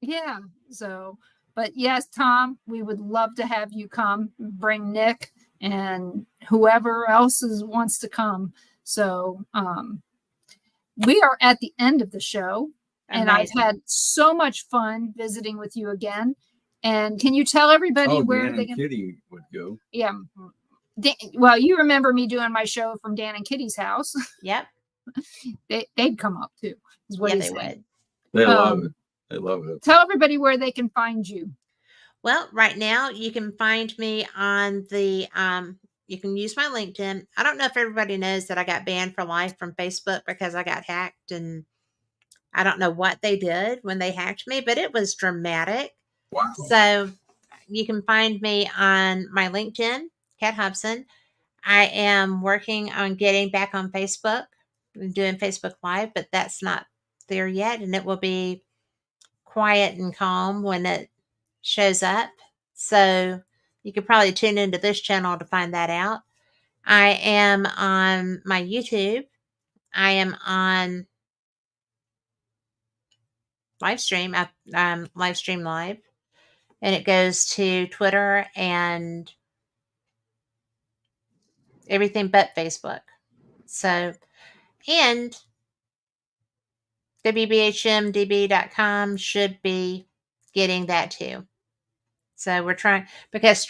Yeah. So, but yes, Tom, we would love to have you come. Bring Nick and whoever else wants to come. So, we are at the end of the show, and I've Amazing. had so much fun visiting with you again. And can you tell everybody Oh, where Dan they and can? Kitty would go. Yeah. Well, you remember me doing my show from Dan and Kitty's house. Yep. They'd come up too. Is what Yeah, he's they saying. would. They love it. They love it. Tell everybody where they can find you. Well, right now you can find me on the you can use my LinkedIn. I don't know if everybody knows that I got banned for life from Facebook because I got hacked, and I don't know what they did when they hacked me, but it was dramatic. Wow. So you can find me on my LinkedIn, Kat Hobson. I am working on getting back on Facebook and doing Facebook Live, but that's not there yet, and it will be quiet and calm when it shows up. So you could probably tune into this channel to find that out. I am on my YouTube. I am on live stream. I'm live stream live, and it goes to Twitter and everything but Facebook. So, and WBHM-Db.com should be getting that too. So we're trying, because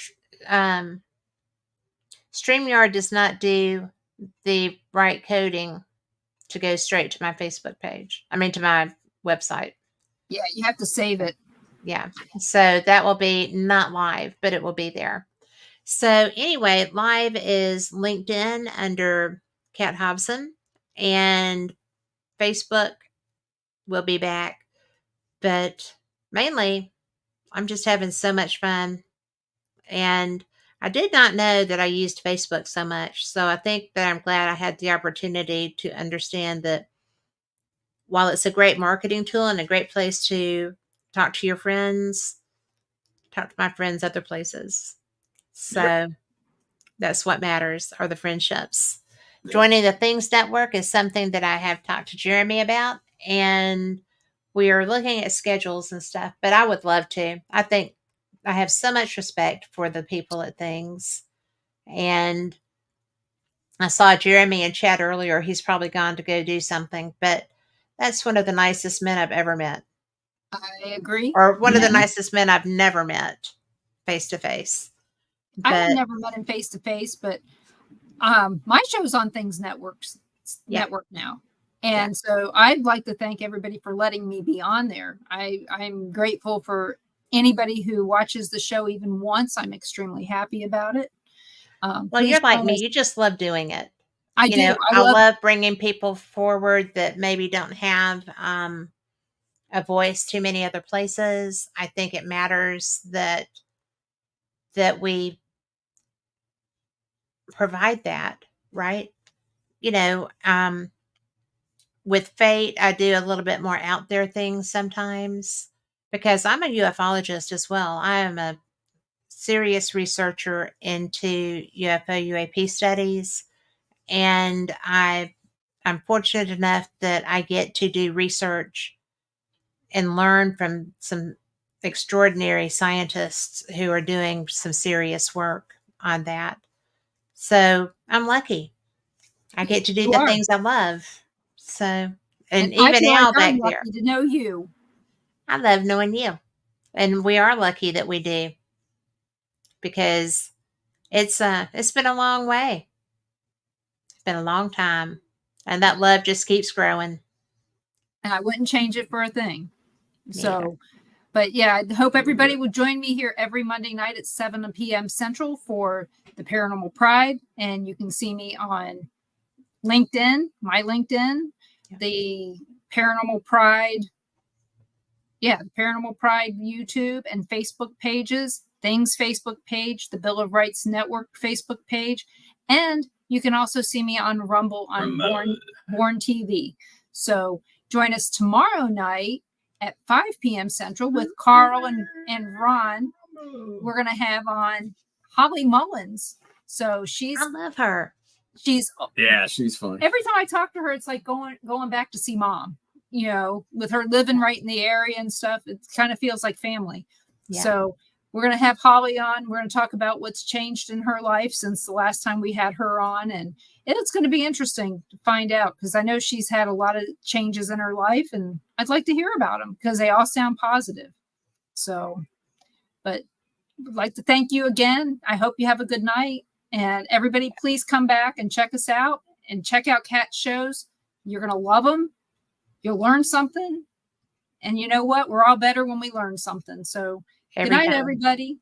StreamYard does not do the right coding to go straight to my Facebook page. I mean, to my website. Yeah, you have to save it. Yeah. So that will be not live, but it will be there. So anyway, live is LinkedIn under Kat Hobson, and Facebook will be back. But mainly, I'm just having so much fun. And I did not know that I used Facebook so much. So I think that I'm glad I had the opportunity to understand that while it's a great marketing tool and a great place to talk to your friends, talk to my friends other places. So that's what matters, are the friendships. Yep. Joining the Things Network is something that I have talked to Jeremy about, and we are looking at schedules and stuff, but I would love to. I think I have so much respect for the people at Things. And I saw Jeremy in chat earlier. He's probably gone to go do something, but that's one of the nicest men I've ever met. I agree. Or one of the Yeah. nicest men I've never met face to face. I have But never met him face to face, but my show's on Things Network now. And so I'd like to thank everybody for letting me be on there. I'm grateful for anybody who watches the show even once. I'm extremely happy about it. well, please you're like join me. us. You just love doing it. I You do. know, I love bringing people forward that maybe don't have a voice too many other places. I think it matters that we provide that, right? You know, with Fate, I do a little bit more out there things sometimes because I'm a ufologist as well. I am a serious researcher into UFO UAP studies, and I'm fortunate enough that I get to do research and learn from some extraordinary scientists who are doing some serious work on that. So I'm lucky. I get to do You the are. things I love. So, and and I even feel Al like I'm back there, lucky to know you. I love knowing you. And we are lucky that we do, because it's been a long way. It's been a long time. And that love just keeps growing. And I wouldn't change it for a thing. Me So, but yeah, I hope everybody will join me here every Monday night at 7 p.m. Central for the Paranormal Pride. And you can see me on LinkedIn, my LinkedIn, the Paranormal Pride. Yeah, the Paranormal Pride YouTube and Facebook pages, Things Facebook page, the Bill of Rights Network Facebook page. And you can also see me on Rumble on Born TV. So join us tomorrow night at 5 p.m. Central with Carl and Ron. We're going to have on Holly Mullins. So I love her. She's fun. Every time I talk to her, it's like going back to see mom, you know, with her living right in the area and stuff. It kind of feels like family. Yeah. So we're going to have Holly on. We're going to talk about what's changed in her life since the last time we had her on. And it's going to be interesting to find out because I know she's had a lot of changes in her life and I'd like to hear about them because they all sound positive. So, but I'd like to thank you again. I hope you have a good night. And everybody, please come back and check us out and check out Kat's shows. You're going to love them. You'll learn something. And you know what? We're all better when we learn something. So good night, everybody.